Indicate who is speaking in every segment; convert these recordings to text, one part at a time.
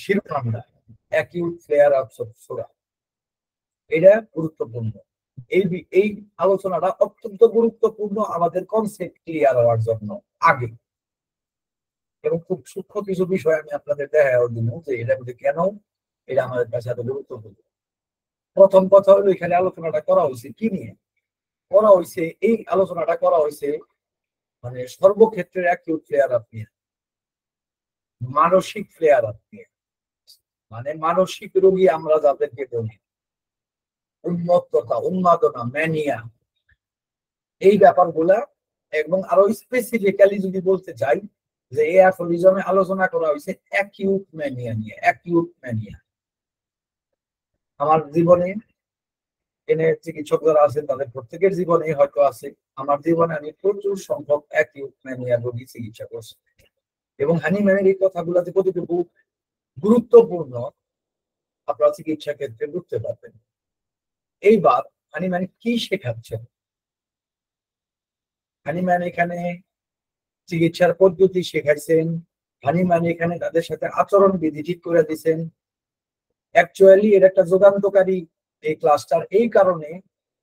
Speaker 1: শিরোনামটা acute flair আপস of সোরা, এটা গুরুত্বপূর্ণ। এই আলোচনাটা অত্যন্ত গুরুত্বপূর্ণ আমাদের কনসেপ্ট ক্লিয়ার হওয়ার জন্য আগে, এবং খুব সূক্ষ্ম কিছু বিষয় আমি আপনাদের দেখার জন্য যে এটার মধ্যে কেন এটা আমাদের কাছে এত গুরুত্বপূর্ণ। প্রথম কথা হলো এখানে আলোচনাটা করা হয়েছে কি নিয়ে করা হয়েছে, এই আলোচনাটা করা হয়েছে মানে সর্বক্ষেত্রের অ্যাকিউট ফ্লেয়ার আপনি, মানসিক ফ্লেয়ার আপনি, মানে মানসিক রোগী আমরা যাদেরকে বলি, উন্মত্ততা, উন্মাদনা, ম্যানিয়া, এই ব্যাপারগুলা। এবং আরো স্পেসিফিক্যালি যদি বলতে চাই যে এই অ্যাফোরিজমে আলোচনা করা হয়েছে অ্যাকিউট ম্যানিয়া নিয়ে। অ্যাকিউট ম্যানিয়া আমার জীবনে এনে চিকিৎসক যারা আছেন তাদের প্রত্যেকের জীবনে হয়তো আছে। আমার জীবনে আমি প্রচুর সংখ্যক অ্যাকিউট ম্যানিয়া রোগী চিকিৎসা করছি, এবং হানিম্যানের এই কথাগুলোতে কতটুকু গুরুত্বপূর্ণ আপনারা চিকিৎসা ক্ষেত্রে বুঝতে পারবেন। এইবার হানিম্যান কি শেখাচ্ছেন? হানিম্যান এখানে চিকিৎসার পদ্ধতি শেখাইছেন, হানিম্যান এখানে তাদের সাথে আচরণ বিধি ঠিক করে দিচ্ছেন। অ্যাকচুয়ালি এর একটা যুগান্তকারী এই ক্লাসটার এই কারণে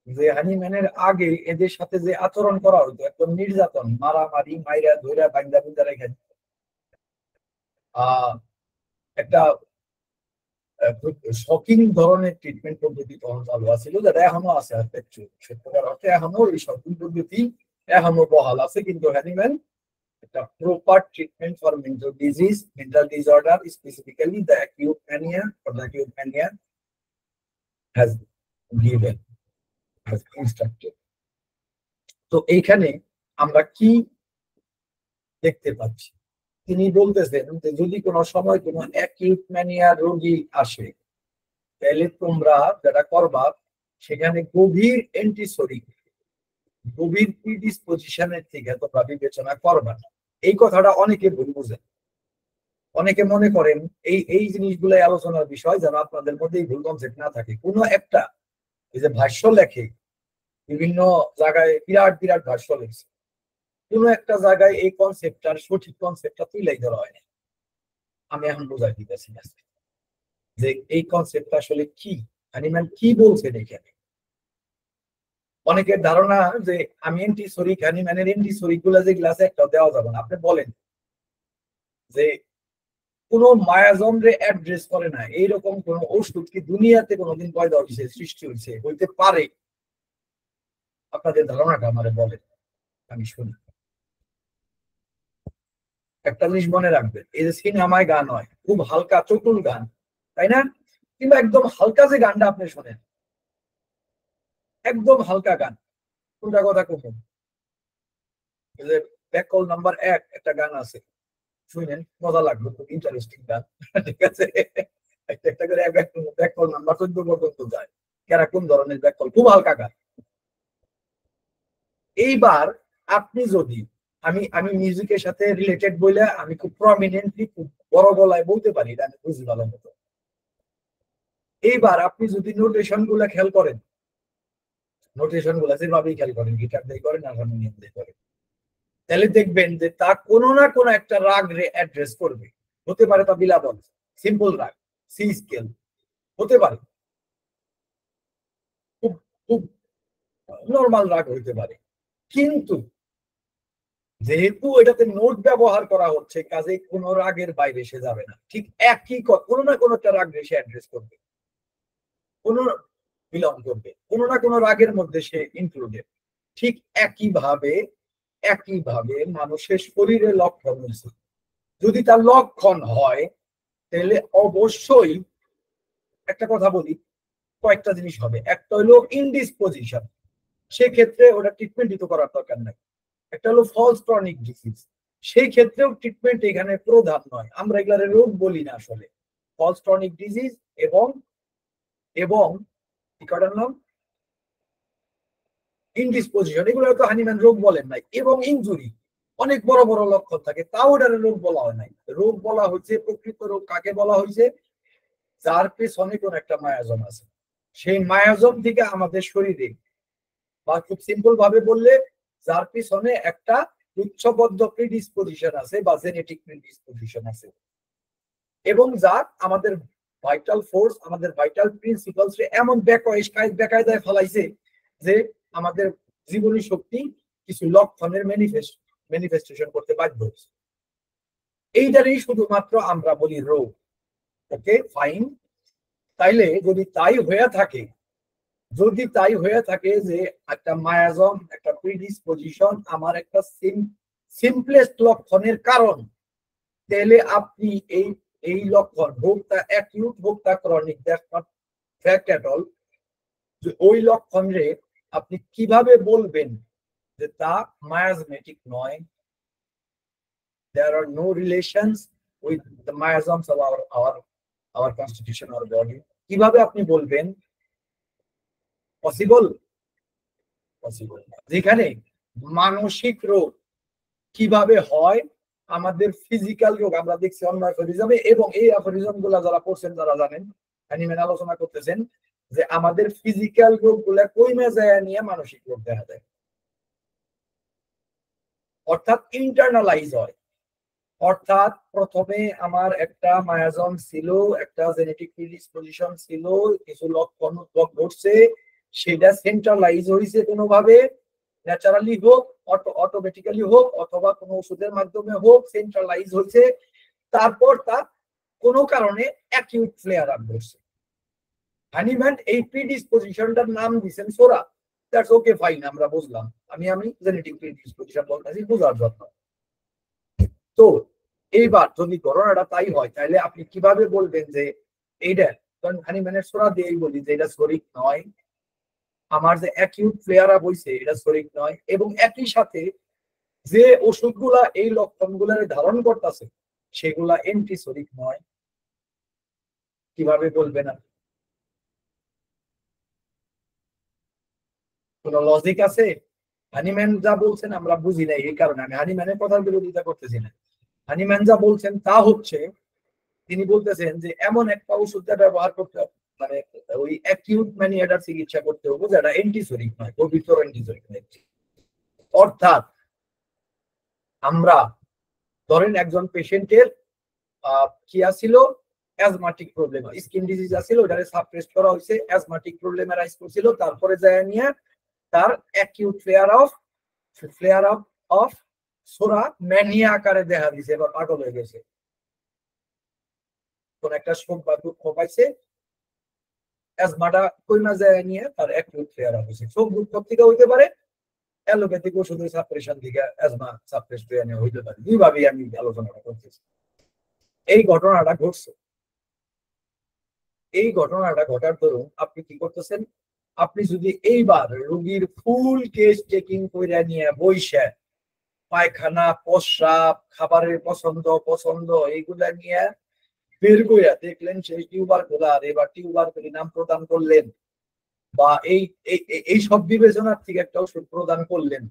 Speaker 1: যে হানিম্যানের আগে এদের সাথে যে আচরণ করা হতো একদম নির্যাতন, মারামারি, মাইরা ধৈরা বান্দা বুন্দা রেখে একটা শকিং ধরনের ট্রিটমেন্ট পদ্ধতি তখন চালু আছিল, যেটা এখনো আছে। সত্যিকার অর্থে এখনো এই শকিং পদ্ধতি এখনো বহাল আছে, কিন্তু হ্যানিম্যান একটা proper treatment for mental disease, mental disorder, specifically the acute mania or the acute mania has given, has instructed। তো এইখানে আমরা কি দেখতে পাচ্ছি? তিনি বলতেছেন যে যদি কোনো সময় কোনো অ্যাকিউট ম্যানিয়া রোগী আসে, তাহলে তোমরা যেটা করবা সেখানে গভীর এন্টিসোরিক, গভীর প্রিডিসপোজিশনের থেকে তোমরা বিবেচনা করবা না। এই কথাটা অনেকে ভুল বুঝেন, অনেকে মনে করেন এই এই জিনিসগুলো আলোচনার বিষয় যেন আপনাদের মধ্যে এই ভুল কনসেপ্ট না থাকে। কোনো একটা এই যে ভাষ্য লেখে, বিভিন্ন জায়গায় বিরাট বিরাট ভাষ্য লেখছে, কোনো একটা জায়গায় এই কনসেপ্টটার সঠিক কনসেপ্টটা তুলেই ধরা হয় না। আমি এখন বোঝাই দিতেছি যে এই কনসেপ্টটা আসলে কি, হানিম্যান কি বলছেন এখানে। অনেকের ধারণা যে আমি এন্টিসোরিক, হানিম্যানের এন্টিসোরিক গুলা যে গ্লাসে একটা দেওয়া যাবে না। আপনি বলেন যে কোন মায়াজম রে অ্যাড্রেস করে না এইরকম কোন ওষুধ কি দুনিয়াতে কোনোদিন পয়দা হয়েছে, সৃষ্টি হয়েছে, হইতে পারে? আপনাদের ধারণাটা আমারে বলেন, আমি শুনি। একটা জিনিস মনে রাখবেন, এই যে সিনেমায় গান হয় খুব হালকা চতুর গান, তাই না? কিংবা একদম হালকা যে গানটা আপনি শোনেন, একদম হালকা গান, কোনটা কথা কখন ব্যাকল নাম্বার 1 একটা গান আছে, শুনেন, মজা লাগবে, খুব ইন্টারেস্টিং গান। ঠিক আছে, একটা একটা করে ব্যাকল নাম্বার 14 পর্যন্ত যায়। কেরা কোন ধরনের ব্যাকল, খুব হালকা গান। এইবার আপনি যদি আমি আমি মিউজিকের সাথে রিলেটেড বলে আমি খুব প্রমিনেন্টলি খুব বড় গলায় বলতে পারি, এটা আমি বুঝি ভালো মতো। এইবার আপনি যদি নোটেশন গুলা খেয়াল করেন, নোটেশন গুলা যেভাবেই খেয়াল করেন, গিটার দিয়ে করেন আর হারমোনিয়াম দিয়ে করেন, তাহলে দেখবেন যে তা কোনো না কোনো একটা রাগ রে অ্যাড্রেস করবে। হতে পারে তা বিলাবল, সিম্পল রাগ, সি স্কেল হতে পারে, খুব খুব নর্মাল রাগ হইতে পারে। কিন্তু যেহেতু এটাতে নোট ব্যবহার করা হচ্ছে, কাজে কোনো রাগের বাইরে সে যাবে না। ঠিক একই কোনো না কোনো একটা রাগ সে অ্যাড্রেস করবে, কোনো বিলং করবে, কোনো না কোনো রাগের মধ্যে সে ইনক্লুডেড। ঠিক একইভাবে মানুষের শরীরে লক্ষণ হয়েছে, যদি তার লক্ষণ হয় তাহলে অবশ্যই একটা কথা বলি, কয়েকটা জিনিস হবে। একটা হলো ইনডিসপোজিশন, সেক্ষেত্রে ওটা ট্রিটমেন্টই তো করার দরকার নাই। একটা হলো ফলস ক্রনিক ডিজিজ, সেই ক্ষেত্রেও ট্রিটমেন্ট এখানে প্রধান নয়, আমরা এগুলার রোগ বলি না আসলে। ফলস ক্রনিক ডিজিজ এবং এবং কি করার নাম ইনডিসপোজিশন, এগুলো তো হানিম্যান রোগ বলেন নাই। এবং ইনজুরি, অনেক বড় বড় লক্ষণ থাকে, তাও এটার রোগ বলা হয় নাই। রোগ বলা হচ্ছে, প্রকৃত রোগ কাকে বলা হয়েছে? যার পেছনে কোন একটা মায়াজম আছে, সেই মায়াজম থেকে আমাদের শরীরে, বা খুব সিম্পল ভাবে বললে যার পিছনে একটা উচ্চবদ্ধ প্রিডিসপোজিশন আছে বা জেনেটিক প্রিডিসপোজিশন আছে। এবং যার আমাদের ভাইটাল ফোর্স, আমাদের ভাইটাল প্রিন্সিপালস এমন বেকায়দায় ফেলাইছে যে আমাদের জীবনী শক্তি কিছু লক্ষণের ম্যানিফেস্টেশন করতে বাধ্য হচ্ছে। এইটারই শুধুমাত্র আমরা বলি রোগ। ওকে, ফাইন। তাইলে যদি তাই হয়ে থাকে যে একটা মায়াজম, একটা প্রিডিসপোজিশন আমার একটা সিম্পলেস্ট লক্ষণের কারণ, তাহলে আপনি এই লক্ষণ হোক তা অ্যাকিউট হোক তা chronic, that's not fact at all, যে ওই লক্ষণ রে আপনি কিভাবে বলবেন যে তা মায়াজমেটিক নয়? There are no relations with the miasms of our constitution or body. কিভাবে আপনি বলবেন? পসিবল না। যেখানে মানসিক রোগ কিভাবে হয়, আমাদের ফিজিক্যাল রোগ আমরা দেখছি অন্য অ্যাফোরিজমে, এবং এই অ্যাফোরিজম গুলা যারা পড়ছেন তারা জানেন, হ্যানিম্যান আলোচনা করতেছেন যে আমাদের ফিজিক্যাল রোগ গুলা কইমে যায় নিয়ে মানসিক রোগ দেখা যায়, অর্থাৎ ইন্টারনালাইজ হয়। অর্থাৎ প্রথমে আমার একটা মায়াজম ছিল, একটা জেনেটিক প্রিডিসপোজিশন ছিল, কিছু লক্ষণ ঘটছে, সেটা সেন্ট্রালাইজ হয়েছে কোনোভাবে, ন্যাচারালি হোক, অটোমেটিক্যালি হোক, অথবা কোনো ওষুধের মাধ্যমে হোক, সেন্ট্রালাইজ হয়েছে। তারপর তার কোনো কারণে অ্যাকিউট ফ্লেয়ার আপ ঘটছে। হ্যানিম্যান এই প্রিডিসপোজিশনটার নাম দিয়েছেন সোরা। দ্যাটস ওকে, ফাইন, আমরা বুঝলাম। আমি জেনেটিক প্রিডিসপোজিশন বলতেছি বোঝার জন্য। তো এইবার যদি ঘটনাটা তাই হয়, তাহলে আপনি কিভাবে বলবেন যে এইটা, কারণ হ্যানিম্যানের সোরা দিয়েই বলি যে এটা শরীর নয়, আমার যে অ্যাকিউট ফ্লেয়ার আপ হইছে এটা শরীর নয়, এবং একই সাথে যে ওষুধগুলা এই লক্ষণগুলো ধারণ করতেছে সেগুলা অ্যান্টিসোরিক নয়। কিভাবে বলবেন? কোন লজিক আছে? হ্যানিম্যান যা বলছেন আমরা বুঝি নাই, এই কারণে আমি হ্যানিম্যানের কথার বিরোধিতা করতেছি না। হ্যানিম্যান যা বলছেন তা হচ্ছে, তিনি বলতেছেন যে এমন একটা ওষুধটা ব্যবহার করতে হবে, মানে ওই অ্যাকিউট ম্যানিয়াটার চিকিৎসা করতে হবে যেটা অ্যান্টিসোরিক নয়, পবিত্র অ্যান্টিসোরিক নয়। অর্থাৎ আমরা ধরেন একজন পেশেন্টের কি আছিল, অ্যাজমাটিক প্রবলেম, স্কিন ডিজিজ আছিল, ওটারে সাপ্রেস করা হয়েছে, অ্যাজমাটিক প্রবলেম রাইজ করছিল, তারপরে যায় নিয়ে তার অ্যাকিউট ফ্লেয়ার অফ সোরা ম্যানিয়া আকারে দেখা দিয়েছে, এবার পাগল হয়ে গেছে, কোন একটা শোক বা দুঃখ পাইছে, অ্যাজমাটা কইমা যায় নিয়ে তার অ্যাকিউট ফ্লেয়ার অফ হয়েছে। শোক দুঃখ থেকে হইতে পারে, অ্যালোপ্যাথিক ওষুধের সাপ্রেশন থেকে অ্যাজমা সাপ্রেস হইতে পারে, দুইভাবেই আমি আলোচনাটা করতেছি। এই ঘটনাটা ঘটছে। এই ঘটনাটা ঘটার দরুন আপনি কি করতেছেন? আপনি যদি এইবার রোগীর ফুল কেস টেকিং করে নিয়ে বইসা পায়খানা, প্রস্রাব, খাবারের পছন্দ এইগুলা নিয়ে বের করে দেখলেন সেই টিউবারকুলার, এবার টিউবারকুলি নাম প্রদান করলেন, বা এই সব বিবেচনার থেকে একটা ওষুধ প্রদান করলেন,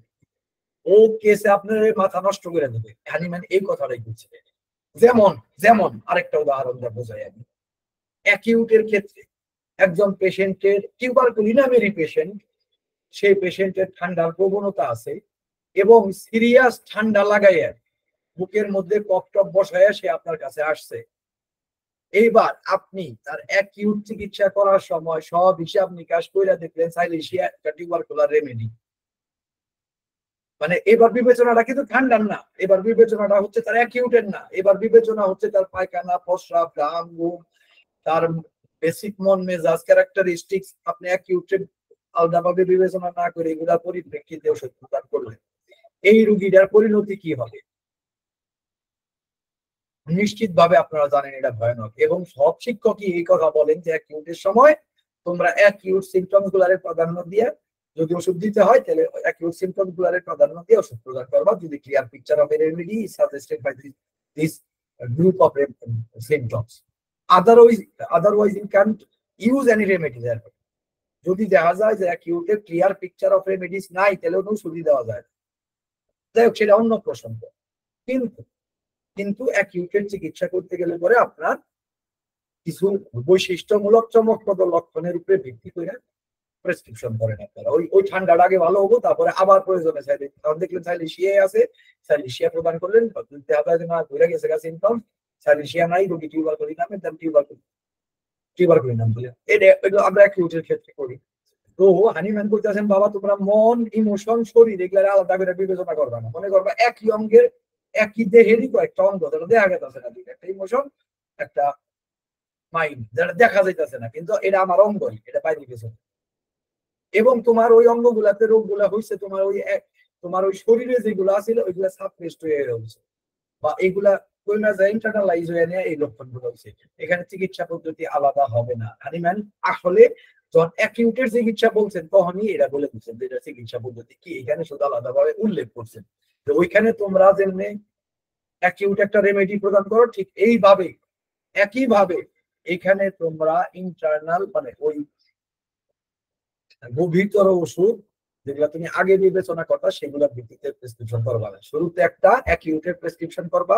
Speaker 1: ও কেসে আপনার মাথা নষ্ট করে দেবে। হ্যানিম্যান এই কথাটাই বলছে। যেমন আরেকটা উদাহরণ বোঝাই আমি, অ্যাকিউটের ক্ষেত্রে একজন পেশেন্টের টিউবারকুলি নামেরই পেশেন্ট, সেই পেশেন্টের ঠান্ডার প্রবণতা আছে, এবং সিরিয়াস ঠান্ডা লাগাইয়া বুকের মধ্যে কফটপ বসাইয়া সে আপনার কাছে আসছে। এইবার আপনি তার অ্যাকিউট চিকিৎসা করার সময় সব হিসাব নিকাশ কইরা দেখলেন সাইলেশিয়া একটা টিউবারকুলার রেমেডি, মানে এবার বিবেচনাটা কিন্তু ঠান্ডার না, এবার বিবেচনাটা হচ্ছে তার অ্যাকিউটের না, এবার বিবেচনা হচ্ছে তার পায়খানা, প্রস্রাব, ঘাম, ঘুম, তার বেসিক মন মেজাজ, ক্যারেক্টারিস্টিক্স। আপনি অ্যাকিউটে আলাদাভাবে বিবেচনা না করে এগুলা পরিপ্রেক্ষিতে ওষুধ প্রদান করলেন। এই রোগীটার পরিণতি কি হবে? নিশ্চিতভাবে আপনারা জানেন এটা ভয়ানক, এবং সব শিক্ষকই এই কথা বলেন যে অ্যাকিউটের সময় তোমরা অ্যাকিউট সিমটমস গুলারে প্রাধান্য দিয়ে, যদি ওষুধ দিতে হয় তাহলে অ্যাকিউট সিমটমস গুলারে প্রাধান্য দিয়ে ওষুধ প্রদান করবা, যদি clear picture of remedy is suggested by this group of symptoms. otherwise you can't use any remedy there. যদি দেখা যায় যে অ্যাকিউটের ক্লিয়ার পিকচার অফ রেমেডিস নাই, তাহলে ওষুধ দেওয়া যায়, যাই হোক সেটা অন্য প্রসঙ্গ। কিন্তু অ্যাকিউটের চিকিৎসা করতে গেলে পরে আপনার কিছু বৈশিষ্ট্যমূলক চমকপ্রদ লক্ষণের উপরে ভিত্তি করে প্রেসক্রিপশন করেন আপনারা। ওই ঠান্ডাটা আগে ভালো হবো, তারপরে আবার প্রয়োজনে তখন দেখলেন সাইলেশিয়া আছে, সাইলেশিয়া প্রদান করলেন, দেখা যায় যে না ঘুরে গেছে সিমটম, সাইলেশিয়া নাই, রোগী টিউবারকুলি নামে, দেন টিউবারকুলি নাম বলে। এগুলো আমরা অ্যাকিউটের ক্ষেত্রে করি। তো হানিম্যান বলতেছেন বাবা তোমরা মন, ইমোশন, শরীর এগুলো আলাদা করে বিবেচনা করবা না। মনে করবা একই অঙ্গের, একই দেহেরই কয়েকটা অঙ্গ, যেটা দেখা যাচ্ছে না, একটা ইমোশন, একটা মাইন্ড, যেটা দেখা যাইতেছে না, কিন্তু এটা আমার অঙ্গই, এটা বাইরে কিছু। এবং তোমার ওই অঙ্গগুলাতে রোগগুলা হয়েছে, তোমার ওই শরীরে যেগুলো আছে ওইগুলা সাবরেস্ট হয়ে গেছে, বা এইগুলা কইনা যায় ইন্টারনালাইজ হয়ে নিয়ে এই লক্ষণগুলো হয়েছে। এখানে চিকিৎসা পদ্ধতি আলাদা হবে না। হানিম্যান আসলে যখন অ্যাকিউটের চিকিৎসা বলছেন তখনই এটা বলে দিচ্ছেন যে এটা চিকিৎসা পদ্ধতি কি, এখানে শুধু আলাদাভাবে উল্লেখ করছেন যে ওইখানে তোমরা যেমনি অ্যাকিউট একটা রেমেডি প্রদান করো, ঠিক এইভাবে একইভাবে এখানে তোমরা ইন্টারনাল মানে ওই গভীরতর ওষুধ যেগুলো তুমি আগে বিবেচনা করবা সেগুলোর ভিত্তিতে প্রেসক্রিপশন করবা না। শুরুতে একটা অ্যাকিউটের প্রেসক্রিপশন করবা,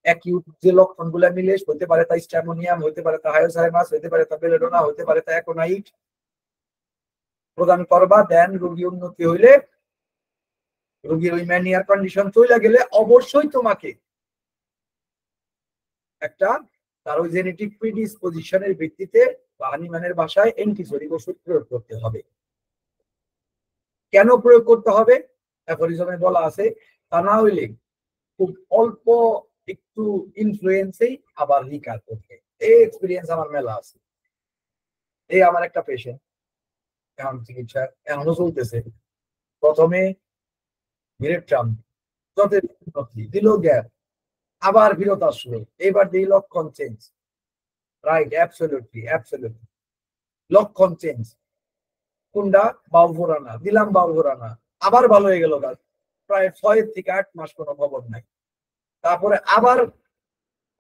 Speaker 1: অ্যাকিউট যে লক্ষণগুলো মিলে, হতে পারে তা স্ট্যামোনিয়াম, হতে পারে তা হায়োসাইমাস, হতে পারে তা বেলেডোনা, হতে পারে তা অ্যাকোনাইট প্রদান করবা। দেন রোগী উন্নতি হইলে, রোগীর ওই ম্যানিয়ার কন্ডিশন চলে গেলে অবশ্যই তোমাকে একটা তার ওই জেনেটিক প্রিডিসপোজিশনের ভিত্তিতে বা হানিম্যানের ভাষায় অ্যান্টিসোরিক ওষুধ প্রয়োগ করতে হবে। কেন প্রয়োগ করতে হবে? অ্যাফোরিজমে বলা আছে, তা না হইলে খুব অল্প একটু ইনফ্লুয়েন্সেই আবার রিকার করবে। এই এক্সপিরিয়েন্স আমার মেলা আছে। এই আমার একটা পেশেন্ট, এখন চিকিৎসা এখনো চলতেছে। প্রথমে ভিরেট্রাম দিল, গ্যাপ, আবার বিরত আসলো, এবার দিই লক্ষণ চেঞ্জ। রাইট, অ্যাবসলিউটলি লক্ষণ চেঞ্জ। কোনটা? বাউভোরানা দিলাম, বাউভোরানা আবার ভালো হয়ে গেল গাছ, প্রায় 6 থেকে 8 মাস কোনো খবর নাই। তারপরে আবার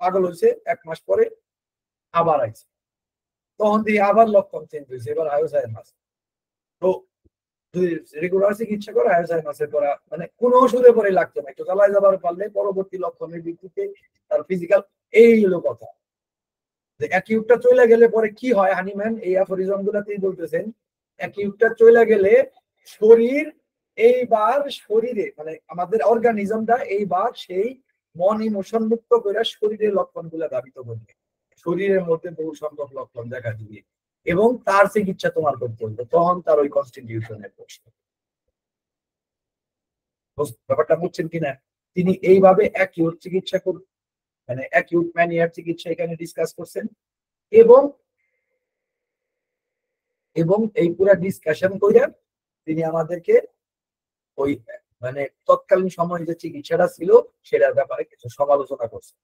Speaker 1: পাগল হয়েছে, 1 মাস পরে আবার আইছে, তখন দিয়ে আবার লক্ষণ চেঞ্জ হয়েছে, এবার হায়োসাইমাস। তো রেগুলার চিকিৎসা করে হায়োসাইমাসের পরে মানে কোনো ওষুধে পরে লাগতো না, একটু চালাই যাবার পারলে পরবর্তী লক্ষণের ভিত্তিতে তার ফিজিক্যাল। এই হলো কথা। যে অ্যাকিউটটা চলে গেলে পরে কি হয়, হানিম্যান এই অ্যাফোরিজম গুলাতেই বলতেছেন, অ্যাকিউটটা চলে গেলে শরীর এইবার শরীরে মানে আমাদের অর্গানিজমটা এইবার সেই মন ইমোশন মুক্ত করে শরীরের লক্ষণ গুলা ধাবিত করবে, শরীরের মধ্যে বহু সংখ্যক লক্ষণ দেখা দিবে, এবং তার চিকিৎসা তোমার করতে হবে। তখন তার ওই কনস্টিটিউশনের প্রশ্ন। ব্যাপারটা বুঝছেন কিনা? তিনি এইভাবে অ্যাকিউট চিকিৎসা মানে অ্যাকিউট ম্যানিয়ার চিকিৎসা এখানে ডিসকাস করছেন, এবং এই পুরা ডিসকাশন করে তিনি আমাদেরকে ওই মানে তৎকালীন সময়ে যে চিকিৎসাটা ছিল সেটার ব্যাপারে কিছু সমালোচনা করছে।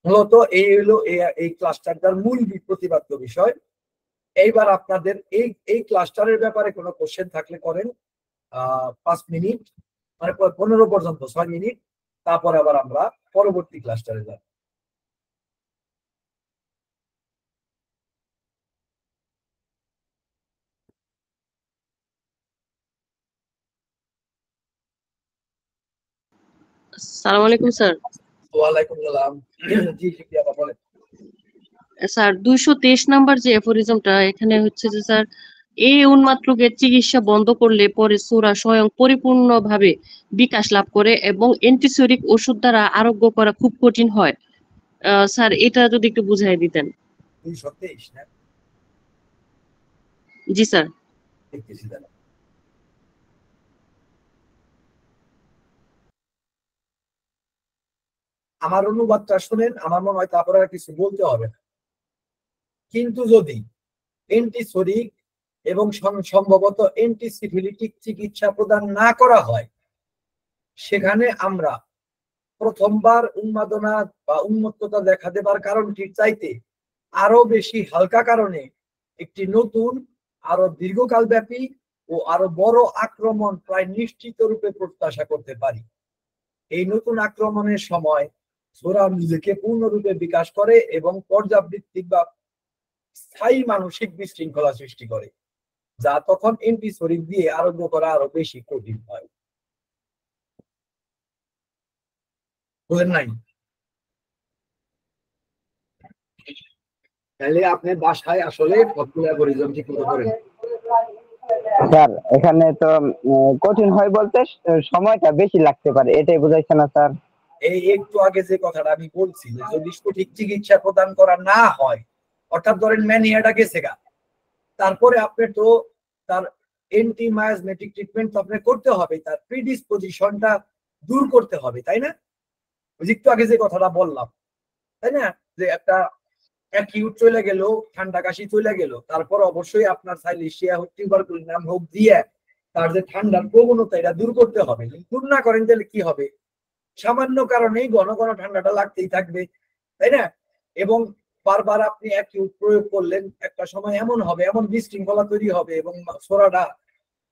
Speaker 1: মূলত এই হলো এই ক্লাস্টারটার মূল প্রতিপাদ্য বিষয়। এইবার আপনাদের এই ক্লাস্টারের ব্যাপারে কোনো কোশ্চেন থাকলে করেন, 5 মিনিট মানে 15 পর্যন্ত 6 মিনিট, তারপর আবার আমরা পরবর্তী ক্লাস্টারে যাব।
Speaker 2: আসসালামু আলাইকুম স্যার।
Speaker 1: ওয়ালাইকুম আসসালাম। জি জি আপা বলেন।
Speaker 2: স্যার 223 নাম্বার যে অ্যাফোরিজমটা এখানে হচ্ছে যে স্যার, এই উন্মাদ রোগের চিকিৎসা বন্ধ করলে পরে সোরা স্বয়ং পরিপূর্ণভাবে বিকাশ লাভ করে এবং অ্যান্টিসোরিক ওষুধ দ্বারা আরোগ্য করা খুব কঠিন হয়। স্যার এটা যদি একটু বুঝাই দিতেন।
Speaker 1: 223 না?
Speaker 2: জি স্যার।
Speaker 1: দেখতেছি দাঁড়া। আমার অনুবাদটা শুনেন, আমার মনে হয় তারপরে আর কিছু বলতে হবে না। কিন্তু যদি অ্যান্টিসোরিক এবং সম্ভবত অ্যান্টিসিফিলিটিক চিকিৎসা প্রদান না করা হয়, সেখানে আমরা প্রথমবার উন্মাদনা বা উন্মত্ততা দেখা দেবার কারণটির চাইতে আরো বেশি হালকা কারণে একটি নতুন, আরো দীর্ঘকাল ব্যাপী ও আরো বড় আক্রমণ প্রায় নিশ্চিত রূপে প্রত্যাশা করতে পারি। এই নতুন আক্রমণের সময় সোরা নিজেকে পূর্ণরূপে বিকাশ করে এবং পর্যাবৃত্তিক বা স্থায়ী মানসিক বিশৃঙ্খলা সৃষ্টি করে, যা তখন অ্যান্টিসোরিক দিয়ে আরোগ্য করা আরো বেশি কঠিন হয়। বুঝলেন নাই? তাহলে আপনি বাসায় আসলে সবগুলো অ্যালগরিদম ঠিক মতো করেন।
Speaker 3: স্যার এখানে তো কঠিন হয় বলতে সময়টা বেশি লাগতে পারে, এটাই বুঝাইছে না স্যার?
Speaker 1: এই একটু আগে যে কথাটা আমি বলছি, যে যদি সঠিক চিকিৎসা প্রদান করা না হয়, অর্থাৎ ধরেন ম্যানিয়াটা গেছে গা, তারপরে আপনি তো তার এন্টি মায়াজমেটিক ট্রিটমেন্ট তো আপনি করতে হবে, তার প্রিডিসপোজিশনটা দূর করতে হবে, তাই না? একটু আগে যে কথাটা বললাম, তাই না, যে একটা অ্যাকিউট চলে গেল, ঠান্ডা কাশি চলে গেল, তারপর অবশ্যই আপনার সাইলেশিয়া হোক, টিউবারকুলিনাম হোক দিয়ে তার যে ঠান্ডার প্রবণতা এটা দূর করতে হবে। যদি দূর না করেন তাহলে কি হবে? সামান্য কারণেই ঘন ঘন ঠান্ডাটা লাগতেই থাকবে, তাই না? এবং বারবার আপনি অ্যাকিউট প্রয়োগ করলেন, একটা সময় এমন হবে, এমন বিশৃঙ্খলা তৈরি হবে এবং ছোড়াটা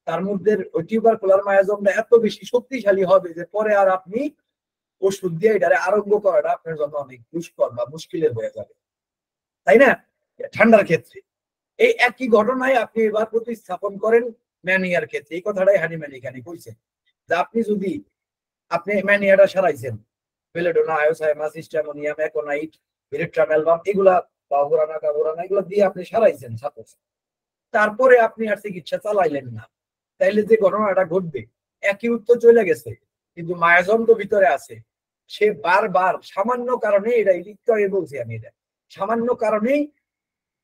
Speaker 1: তার মধ্যে ওই টিউবারকুলার মায়াজমটা এত বেশি শক্তিশালী হবে যে পরে আর আপনি ওষুধ দিয়ে এটারে আরোগ্য করাটা আপনার জন্য অনেক দুষ্কর বা মুশকিলের হয়ে যাবে, তাই না? ঠান্ডার ক্ষেত্রে এই একই ঘটনায় আপনি এবার প্রতিস্থাপন করেন ম্যানিয়ার ক্ষেত্রে। এই কথাটাই হানিম্যান এখানে কইছেন, যে আপনি যদি আপনি ম্যানিয়াটা সারাইছেন, বেলেডোনা, আয়োসাইমাস, হিস্টামোনিয়াম, অ্যাকোনাইট, ভিরেট্রামেলবাম, এগুলা বাহুরানা কাহুরানা এগুলো দিয়ে আপনি সারাইছেন সাপোজ, তারপরে আপনি আর চিকিৎসা চালাইলেন না, তাইলে যে ঘটনাটা ঘটবে, একই উত্তর চলে গেছে কিন্তু মায়াজম তো ভিতরে আছে, সে বারবার সামান্য কারণে, এটা একটু আগে বলছি আমি, এটা সামান্য কারণেই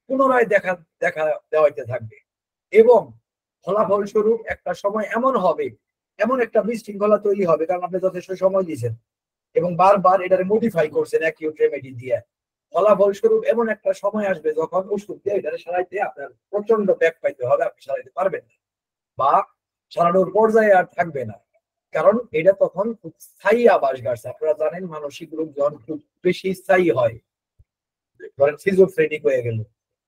Speaker 1: পুনরায় দেখা দেখা দেওয়াইতে থাকবে এবং ফলাফল স্বরূপ একটা সময় এমন হবে, এমন একটা বিশৃঙ্খলা তৈরি হবে, কারণ আপনি যথেষ্ট সময় দিয়েছেন এবং বারবার এটারে মডিফাই করছেন অ্যাকিউট রেমেডি দিয়ে। ফলাফল স্বরূপ এমন একটা সময় আসবে যখন ওষুধ দিয়ে এটারে সারাইতে আপনার প্রচন্ড ব্যাক পাইতে হবে, আপনি সারাইতে পারবেন না বা সারানোর পর্যায়ে আর থাকবে না, কারণ এটা তখন খুব স্থায়ী আবাস গাছছে। আপনারা জানেন মানসিক রোগ যখন খুব বেশি স্থায়ী হয়, ধরেন সিজোফ্রেনিক হয়ে গেল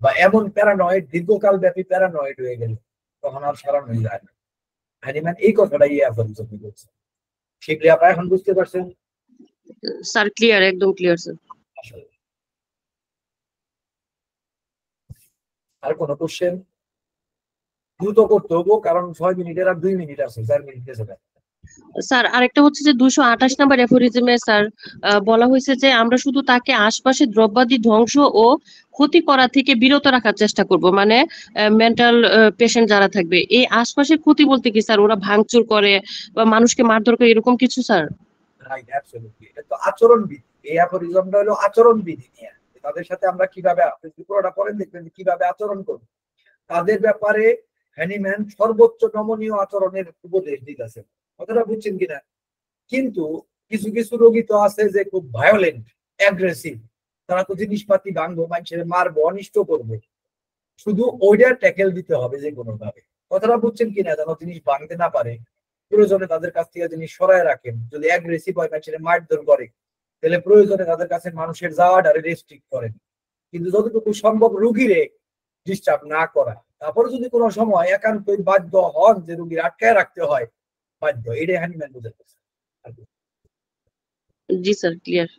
Speaker 1: বা এমন প্যারানয়েড, দীর্ঘকাল ব্যাপী প্যারানয়েড হয়ে গেল, তখন আর সারানোই যায় না। হানিম্যান এই কথাটাই অ্যাফোরিজম বলছে। শিখলে আপনারা এখন বুঝতে পারছেন?
Speaker 2: স্যার ক্লিয়ার, একদম ক্লিয়ার স্যার।
Speaker 1: আসলে আর কোনো কোশ্চেন? দ্রুত করতে হবো কারণ 6 মিনিটের আর 2 মিনিট আছে, 4 মিনিট গেছে।
Speaker 2: স্যার আরেকটা হচ্ছে যে 228 নাম্বার অ্যাফোরিজমে স্যার বলা হয়েছে যে আমরা শুধু তাকে আশপাশে দ্রব্যাদি ধ্বংস ও ক্ষতি করা থেকে বিরত রাখার চেষ্টা করব, মানে মেন্টাল পেশেন্ট যারা থাকবে, এই আশপাশে ক্ষতি বলতে কি স্যার, ওরা ভাঙচুর করে বা মানুষকে মারধর করে এরকম কিছু স্যার?
Speaker 1: Right, absolutely. এটা তো আচরণবিধি, এই অ্যাফোরিজমটা হলো আচরণবিধি নিয়ে, তাদের সাথে আমরা কিভাবে, আপনি পুরোটা পড়েন দেখবেন কিভাবে আচরণ করব তাদের ব্যাপারে। হ্যানিম্যান সর্বোচ্চ নমনীয় আচরণের উপদেশ দিতেছেন, কথাটা বুঝছেন কিনা? কিন্তু কিছু কিছু রোগী তো আছে যে খুব ভায়োলেন্ট, অ্যাগ্রেসিভ, তারা তো জিনিসপাতি ভাঙবো, মানুষের মারবো, অনিষ্ট করবে, শুধু ওইটা ট্যাকেল দিতে হবে যে কোনো ভাবে। কথাটা বুঝছেন কিনা? যেন জিনিস ভাঙতে না পারে, প্রয়োজনে তাদের কাছ থেকে জিনিস সরায় রাখেন। যদি অ্যাগ্রেসিভ হয়, মানুষের মারধর করে, তাহলে প্রয়োজনে তাদের কাছে মানুষের যাওয়াটা রেস্ট্রিক্ট করেন, কিন্তু যতটুকু সম্ভব রুগীরে ডিস্টার্ব না করা। তারপরে যদি কোনো সময় একান্তই বাধ্য হন যে রুগীর আটকায় রাখতে হয়, বাধ্য, এটাই হ্যানিম্যান বুঝাতে।
Speaker 2: জি স্যার, ক্লিয়ার।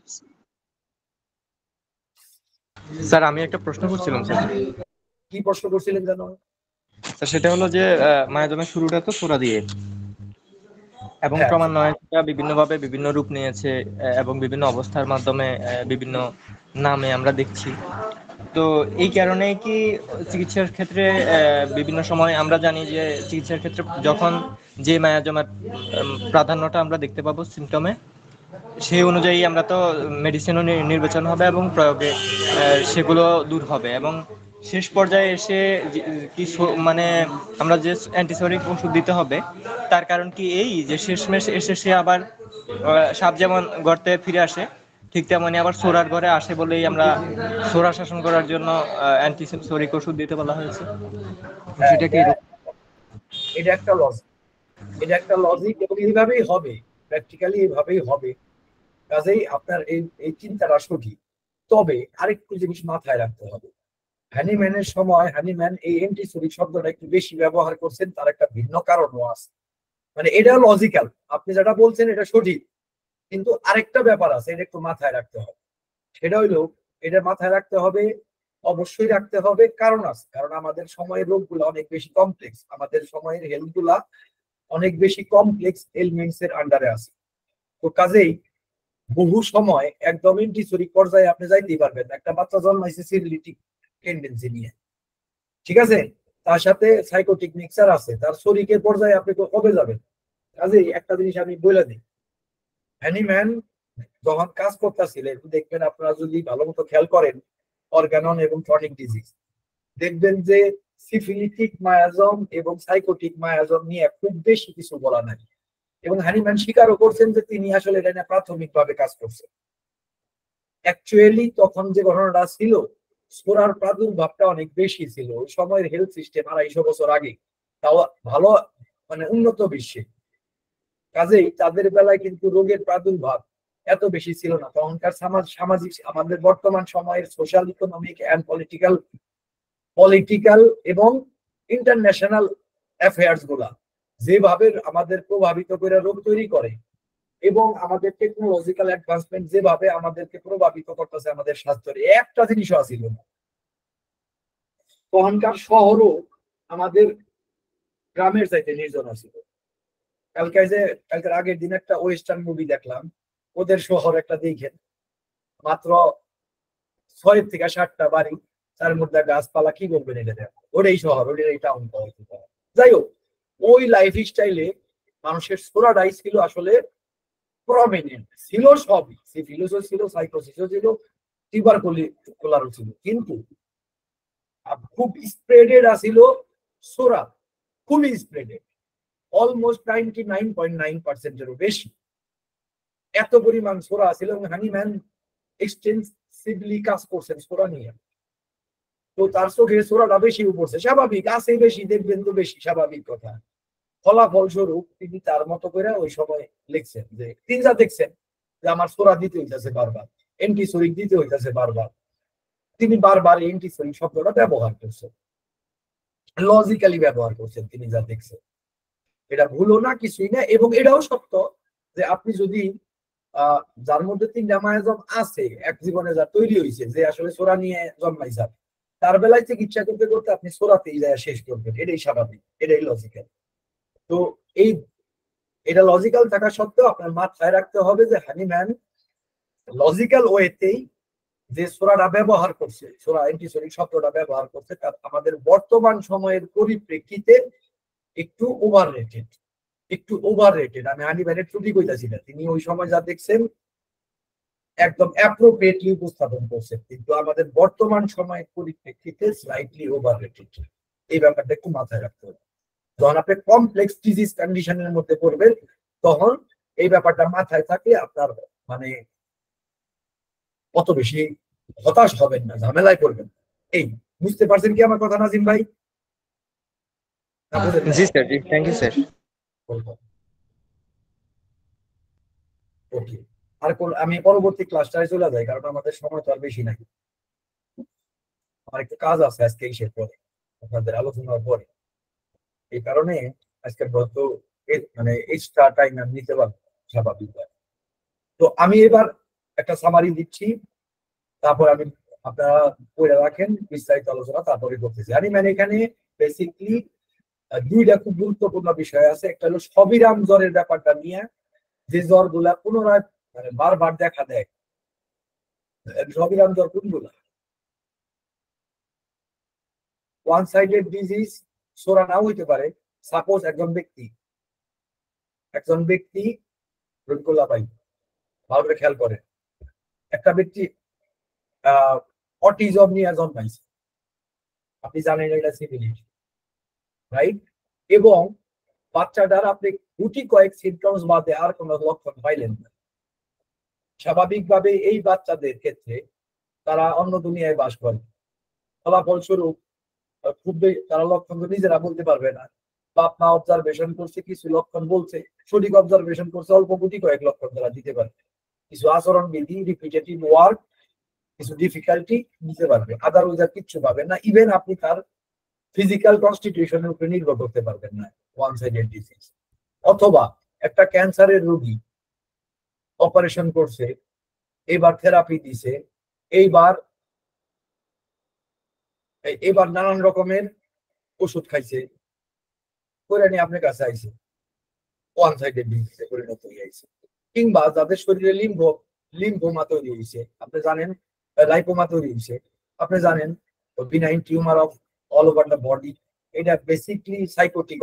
Speaker 4: স্যার আমি একটা প্রশ্ন করছিলাম স্যার।
Speaker 1: কি প্রশ্ন করছিলেন জানো?
Speaker 4: স্যার সেটা হলো যে মায়াজমের শুরুটা তো সূরা দিয়ে, এবং
Speaker 1: হ্যাঁ।
Speaker 4: ক্রমান্বয়ে সেটা বিভিন্নভাবে বিভিন্ন রূপ নিয়েছে এবং বিভিন্ন অবস্থার মাধ্যমে বিভিন্ন নামে আমরা দেখছি। তো এই কারণে কি চিকিৎসার ক্ষেত্রে বিভিন্ন সময় আমরা জানি যে চিকিৎসার ক্ষেত্রে যখন যে মায়াজমের প্রাধান্যটা আমরা দেখতে পাবো সিমটমে, সেই অনুযায়ী আমরা তো মেডিসিনও নির্বাচন হবে এবং প্রয়োগে সেগুলো দূর হবে, এবং শেষ পর্যায়ে এসে কি মানে আমরা যে অ্যান্টিসেপটিক ওষুধ দিতে হবে, তার কারণ কি এই যে শেষমেশ এসে সে আবার সাপ যেমন গর্তে ফিরে আসে, ঠিক তেমনি আবার সোরার ঘরে আসে বলেই আমরা সোরা শাসন করার জন্য অ্যান্টিসেপটিক ওষুধ দিতে বলা হয়েছে। সেটা কি
Speaker 1: এটা একটা লজিক, এটা একটা লজিক এবং এইভাবেই হবে, প্র্যাকটিক্যালি এইভাবেই হবে। কাজেই আপনার এই চিন্তাটা সঠিক। তবে আরেকটু জিনিস মাথায় রাখতে হবে, হ্যানিম্যানের সময় হ্যানিম্যান এই অ্যান্টিসেপটিক শব্দটা একটু বেশি ব্যবহার করছেন, তার একটা ভিন্ন কারণও আছে। মানে এটা লজিক্যাল, আপনি যেটা বলছেন এটা সঠিক, কিন্তু আরেকটা ব্যাপার আছে, এটা একটু মাথায় রাখতে হবে। সেটা হইলো, এটা মাথায় রাখতে হবে, অবশ্যই রাখতে হবে, কারণ আছে। কারণ আমাদের সময়ের রোগগুলো অনেক বেশি কমপ্লেক্স, আমাদের সময়ের হেলথ গুলা অনেক বেশি কমপ্লেক্স এলিমেন্টস এর আন্ডারে আছে। তো কাজেই বহু সময় একদম অ্যান্টিসেপটিক পর্যায়ে আপনি যাইতেই পারবেন না। একটা বাচ্চা জন্মাইছে সিরিলিটিক টেন্ডেন্সি নিয়ে, ঠিক আছে, তার সাথে সাইকোটিক মিক্সার আছে, তার শরীরের পর্যায়ে আপনি কবে যাবেন? কাজেই একটা জিনিস আমি বলে দিই, হ্যানিম্যান যখন কাজ করতেছিলেন দেখবেন, আপনারা যদি ভালো মতো খেয়াল করেন অর্গানন এবং ক্রনিক ডিজিজ, দেখবেন যে সিফিলিটিক মায়াজম এবং সাইকোটিক মায়াজম নিয়ে খুব বেশি কিছু বলা নাই, এবং হানিম্যান স্বীকারও করছেন যে তিনি আসলে এটা নিয়ে প্রাথমিকভাবে কাজ করছেন। অ্যাকচুয়ালি তখন যে ঘটনাটা ছিল, সোরার প্রাদুর্ভাবটা অনেক বেশি ছিল ওই সময়ের হেলথ সিস্টেম 250 বছর আগে, তাও ভালো মানে উন্নত বিশ্বে। কাজেই তাদের বেলায় কিন্তু রোগের প্রাদুর্ভাব এত বেশি ছিল না। তখনকার সামাজিক আমাদের বর্তমান সময়ের সোশ্যাল, ইকোনমিক এন্ড পলিটিক্যাল এবং ইন্টারন্যাশনাল অ্যাফেয়ার্স গুলা যেভাবে আমাদের প্রভাবিত করে রোগ তৈরি করে, এবং আমাদের টেকনোলজিক্যাল অ্যাডভান্সমেন্ট যেভাবে আমাদেরকে প্রভাবিত করতেছে আমাদের স্বাস্থ্যের, একটা জিনিসও ছিল না। তখনকার শহরও আমাদের গ্রামের চাইতে নির্জন ছিল। কালকের আগের দিন একটা ওয়েস্টার্ন মুভি দেখলাম, ওদের শহর একটা দেখেন, মাত্র 6 থেকে 7টা বাড়ি, তার মধ্যে গাছপালা, কি বলবেন এটা? ওটাই শহর, ওটাই টাউন। যাই হোক, ওই লাইফ স্টাইলে মানুষের সোরাডাই ছিল আসলে প্রমিনেন্ট, ছিল সবই, সিফিলিসও ছিল, সাইকোসিসও ছিল, টিউবারকুলারও ছিল, কিন্তু খুব স্প্রেডেড আছিল সোরা, খুবই স্প্রেডেড, অলমোস্ট 99.9%-এরও বেশি। এত পরিমাণ সোরা ছিল, এবং হানিম্যান এক্সটেন্সিভলি কাজ করছেন সোরা নিয়ে। তো তার চোখে সোরাটা বেশি উপরছে, স্বাভাবিক, আছে বেশি, দেখবেন তো বেশি, স্বাভাবিক কথা। ফলাফলস্বরূপ তিনি তার মতো করে ওই সময় লিখছেন যে তিনি যা দেখছেন যে আমার সোরা দিতে হইতেছে বারবার, এন্টিসোরিক দিতে হইতেছে বারবার, তিনি বারবার এন্টিসোরিক শব্দটা ব্যবহার করছেন, লজিক্যালি ব্যবহার করছেন। তিনি যা দেখছেন এটা ভুলও না, কিছুই না। এবং এটাও সত্য যে আপনি যদি যার মধ্যে 3টা মায়াজম আছে এক জীবনে, যা তৈরি হয়েছে, যে আসলে সোরা নিয়ে জন্মাইছে, তার বেলায় চিকিৎসা করতে করতে আপনি সোরাতেই যায় শেষ করবেন, এটাই স্বাভাবিক, এটাই লজিক্যাল। তো এটা লজিক্যাল থাকা সত্ত্বেও আপনার মাথায় রাখতে হবে যে হানিম্যান লজিক্যাল ওয়েতেই যে সোরাটা ব্যবহার করছে, সোরা এন্টিসোরিক শব্দটা ব্যবহার করছে, তার আমাদের বর্তমান সময়ের পরিপ্রেক্ষিতে একটু ওভার রেটেড। আমি হানিম্যানের ত্রুটি কইতাছি না, তিনি ওই সময় যা দেখছেন একদম অ্যাপ্রোপ্রিয়েটলি উপস্থাপন করছেন, কিন্তু আমাদের বর্তমান সময়ের পরিপ্রেক্ষিতে স্লাইটলি ওভার রেটেড। এই ব্যাপারটা একটু মাথায় রাখতে হবে। যখন আপনি কমপ্লেক্স ডিজিজ কন্ডিশনের মধ্যে পড়বেন, তখন এই ব্যাপারটা মাথায় থাকলে আপনার মানে অত বেশি হতাশ হবেন না, ঝামেলায় পড়বেন। এই বুঝতে পারছেন কি আমার কথা, নাজিম ভাই?
Speaker 4: জি স্যার, জি, থ্যাংক ইউ স্যার।
Speaker 1: ওকে, আর আমি পরবর্তী ক্লাসটায় চলে যাই, কারণ আমাদের সময় তো আর বেশি নাই। আমার একটু কাজ আছে আজকে ইসের পরে, আপনাদের আলোচনার পরে। এই কারণে আজকে মানে এক্সট্রা টাইম আমি নিতে পারবো স্বাভাবিক। তো আমি এবার একটা সামারি দিচ্ছি, তারপর আমি আপনারা পড়ে রাখেন, বিস্তারিত আলোচনা তারপরে করতেছি। মানে এখানে বেসিকলি 2টা খুব গুরুত্বপূর্ণ বিষয় আছে। একটা হলো সবিরাম জ্বরের ব্যাপারটা নিয়ে, যে জ্বর গুলা পুনরায় মানে বারবার দেখা দেয়। সবিরাম জ্বর কোনগুলা? ওয়ান সাইডেড ডিজিজ সোরা নাও হইতে পারে। সাপোজ একজন ব্যক্তি ভাই ভালো করে খেয়াল করে, একটা ব্যক্তি অটিজম নিয়ে জন্মাইছে, আপনি জানেন এটা সিভিলিটি, রাইট? এবং বাচ্চাটার আপনি গুটি কয়েক সিমটমস বাদে আর কোনো লক্ষণ পাইলেন না। স্বাভাবিকভাবে এই বাচ্চাদের ক্ষেত্রে তারা অন্য দুনিয়ায় বাস করে, ফলাফলস্বরূপ তারা লক্ষণ নিজেরা বলতে পারবে না। বাপ মা অবজারভেশন করছে, কিছু লক্ষণ বলছে, সঠিক অবজারভেশন করছে, অল্প গুটি কয়েক লক্ষণ তারা দিতে পারবে। কিছু আচরণ বিধি, রিপিটেটিভ ওয়ার্ক, কিছু ডিফিকাল্টি দিতে পারবে, আদারওয়াইজ আর কিচ্ছু পাবে না। ইভেন আপনি তার ফিজিক্যাল কনস্টিটিউশনের উপরে নির্ভর করতে পারবেন না, ওয়ান সাইডেড ডিজিজ। অথবা একটা ক্যান্সারের রোগী অপারেশন করছে, এবার থেরাপি দিছে, এইবার নানান রকমের ওষুধ খাইছে, করে নিয়ে আপনার কাছে আইছে, ওয়ান সাইডেড ডিজিজে পরিণত হয়ে যাইছে। কিংবা যাদের শরীরে লিম্ফোমা তৈরি হয়েছে, আপনি জানেন, লাইপোমা তৈরি হয়েছে, আপনি জানেন, benign tumour of all over the body, এটা বেসিকলি সাইকোটিক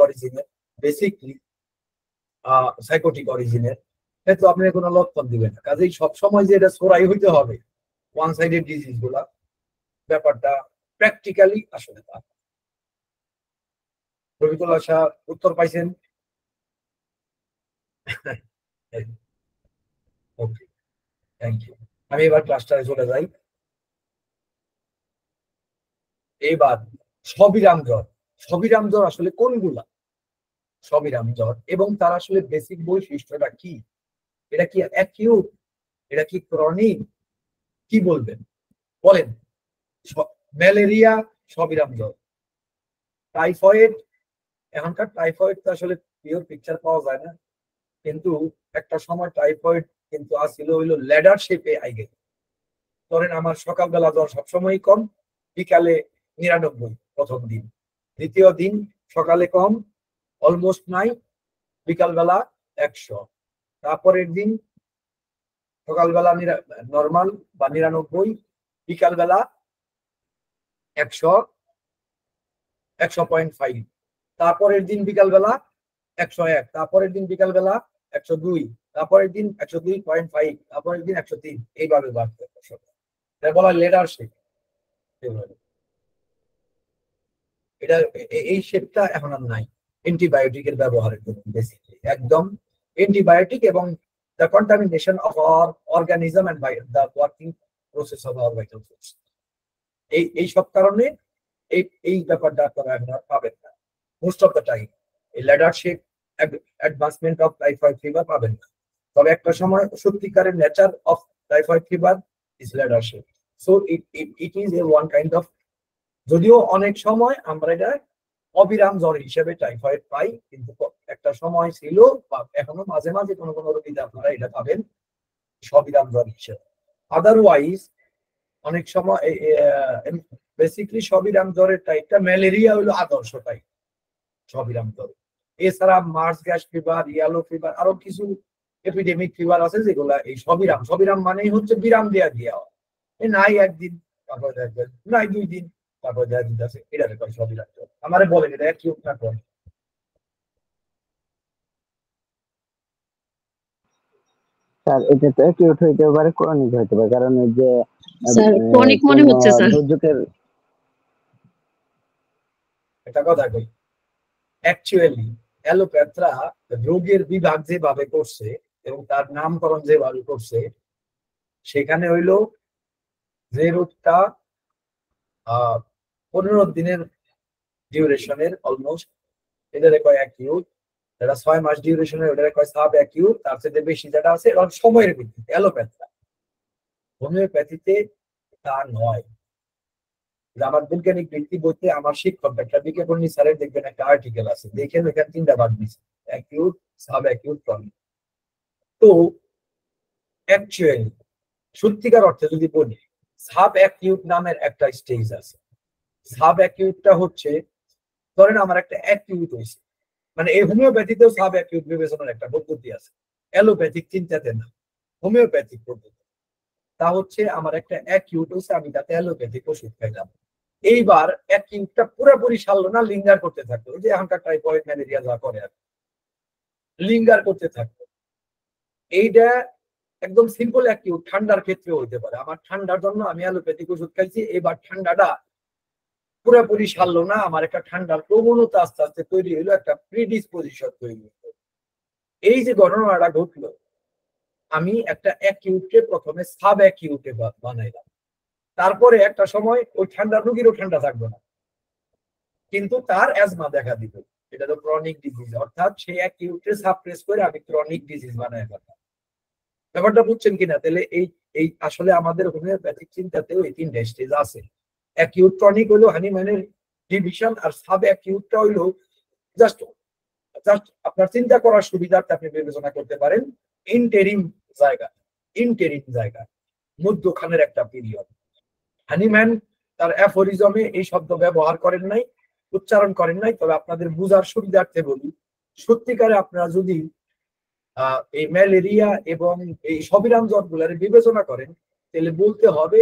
Speaker 1: অরিজিনের, তো আপনি কোনো লক্ষণ দিবেন না। কাজেই সবসময় যে এটা সোরাই হইতে হবে ওয়ান সাইডেড ডিজিজ গুলা, ব্যাপারটা প্র্যাকটিক্যালি আসলে তা। রবিকুল আশা উত্তর পাইছেন? ওকে, থ্যাংক ইউ। আমি এবার ক্লাসটায় চলে যাই। এবার সবিরাম জ্বর। সবিরাম জ্বর আসলে কোনগুলা সবিরাম জ্বর এবং তার আসলে বেসিক বৈশিষ্ট্যটা কি? এটা কি অ্যাকিউট, এটা কি ক্রনিক, কি বলবেন বলেন? ম্যালেরিয়া সবিরাম জ্বর, টাইফয়েড, এখনকার টাইফয়েড তো আসলে পিওর পিকচার পাওয়া যায় না, কিন্তু একটা সময় টাইফয়েড কিন্তু আসছিল হইলো ল্যাডার শেপে আইগে। ধরেন আমার সকালবেলা জ্বর সবসময় কম, বিকালে 99 প্রথম দিন, দ্বিতীয় দিন সকালে কম অলমোস্ট নাই, বিকালবেলা 100, তারপরের দিন সকালবেলা নর্মাল বা 99, বিকালবেলা 100, 100.5, তারপরের দিন বিকালবেলা 101, তারপরের দিন বিকালবেলা 102, তারপরের দিন 102.5, তারপরের দিন 103, এইভাবে বাড়তে এটা বলা হয় লেডার শেপ। এটা এই শেপটা এখন আর নাই অ্যান্টিবায়োটিকের ব্যবহারের জন্য, বেসিক্যালি একদম অ্যান্টিবায়োটিক এবং the contamination of our organism and by the working process of our vital force, এই সব কারণে এই ব্যাপারটা আপনারা এখন আর পাবেন না মোস্ট অফ দ্য টাইম। এই ladder shape advancement of typhoid fever পাবেন না। তবে একটা সময় সত্যিকারের nature of typhoid fever is ladder shape. So it is a one kind of, যদিও অনেক সময় আমরা এটা অবিরাম জ্বর হিসেবে টাইফয়েড পাই, কিন্তু একটা সময় ছিল বা এখনো মাঝে মাঝে কোনো কোনো রোগীতে আপনারা এটা পাবেন সবিরাম জ্বর হিসেবে। আদারওয়াইজ অনেক সময় বেসিক্যালি সবিরাম জ্বরের টাইপটা ম্যালেরিয়া হলো আদর্শ টাইপ সবিরাম জ্বর। এছাড়া Mars gas fever, yellow fever, আরো কিছু এপিডেমিক ফিভার আছে যেগুলা এই সবিরাম। সবিরাম মানেই হচ্ছে বিরাম দেয়া গিয়া, নাই একদিন, তারপর নাই 2 দিন, তারপর দেখা দিতেছে, এটা কয় সবিরাম জ্বর। আমারে বলেন এটা কি না কোন?
Speaker 3: স্যার এটা তো অ্যাকিউট হইতে পারে, ক্রনিক হইতে পারে, কারণ এই যে
Speaker 2: স্যার ক্রনিক মনে
Speaker 3: কোন
Speaker 2: হচ্ছে স্যার।
Speaker 3: দুর্যোগের
Speaker 1: এটা কথা কই, অ্যাকচুয়ালি অ্যালোপ্যাথরা রোগের বিভাগ যেভাবে করছে এবং তার নামকরণ যেভাবে করছে, সেখানে হইল যে রোগটা 15 দিনের ডিউরেশনের অলমোস্ট, এটারে কয় অ্যাকিউট। যেটা 6 মাস ডিউরেশনের ওটারে কয় সাব অ্যাকিউট। তার সাথে বেশি যেটা আছে এটা সময়ের ভিত্তিতে অ্যালোপ্যাথরা। হোমিওপ্যাথিতে তা নয়। আমার বৈজ্ঞানিক বৃত্তি বইতে আমার শিক্ষক একটা বিজ্ঞাপনী স্যারের দেখবেন একটা আর্টিকেল আছে, দেখেন ওখানে 3টা ভাগ দিচ্ছে, অ্যাকিউট, সাব অ্যাকিউট, ক্রনিক। তো অ্যাকচুয়ালি সত্যিকার অর্থে যদি বলি, সাব অ্যাকিউট নামের একটা স্টেজ আছে। সাব অ্যাকিউটটা হচ্ছে, ধরেন আমার একটা অ্যাকিউট হয়েছে, মানে এই হোমিওপ্যাথিতেও সাব অ্যাকিউট বিবেচনার একটা পদ্ধতি আছে, অ্যালোপ্যাথিক চিন্তাতে না, হোমিওপ্যাথিক পদ্ধতি। তা হচ্ছে আমার একটা অ্যাকিউট হয়েছে, আমি তাতে অ্যালোপ্যাথিক ওষুধ খাইলাম। এইবার অ্যাকিউটটা পুরোপুরি সারলো না, লিঙ্গার করতে থাকলো, যে এখনকার টাইফয়েড ম্যালেরিয়া যা করে আর লিঙ্গার করতে থাকলো। এইটা একদম সিম্পল অ্যাকিউট, ঠান্ডার ক্ষেত্রে হইতে পারে। আমার ঠান্ডার জন্য আমি অ্যালোপ্যাথিক ওষুধ খাইছি, এবার ঠান্ডাটা পুরোপুরি সারলো না, আমার একটা ঠান্ডার প্রবণতা আস্তে আস্তে তৈরি হইলো, একটা প্রিডিসপোজিশন তৈরি হইলো। এই যে ঘটনাটা ঘটলো, আমি একটা অ্যাকিউটকে প্রথমে সাব অ্যাকিউটে বানাইলাম, তারপরে একটা সময় ওই ঠান্ডার রোগীরও ঠান্ডা থাকবে না, কিন্তু তার অ্যাজমা দেখা দিত। এটা তো ক্রনিক ডিজিজ, অর্থাৎ সেই অ্যাকিউটে সাপ্রেস করে আমি ক্রনিক ডিজিজ বানাই ফেললাম। ব্যাপারটা বুঝছেন কিনা? তাহলে এই আসলে আমাদের হোমিওপ্যাথিক চিন্তাতেও এই 3টা স্টেজ আছে। অ্যাকিউট ক্রনিক হলো হানিম্যানের ডিভিশন, আর সাব অ্যাকিউটটা হইলো জাস্ট আপনার চিন্তা করার সুবিধার্থে আপনি বিবেচনা করতে পারেন ইন্টেরিম জায়গা, মধ্যখানের একটা পিরিয়ড। হানিম্যান তার অ্যাফোরিজমে এই শব্দ ব্যবহার করেন নাই, উচ্চারণ করেন নাই, তবে আপনাদের বুঝার সুবিধার্থে বলি, সত্যিকারে আপনারা যদি এই ম্যালেরিয়া এবং এই সবিরাম জ্বরগুলোর বিবেচনা করেন, তাহলে বলতে হবে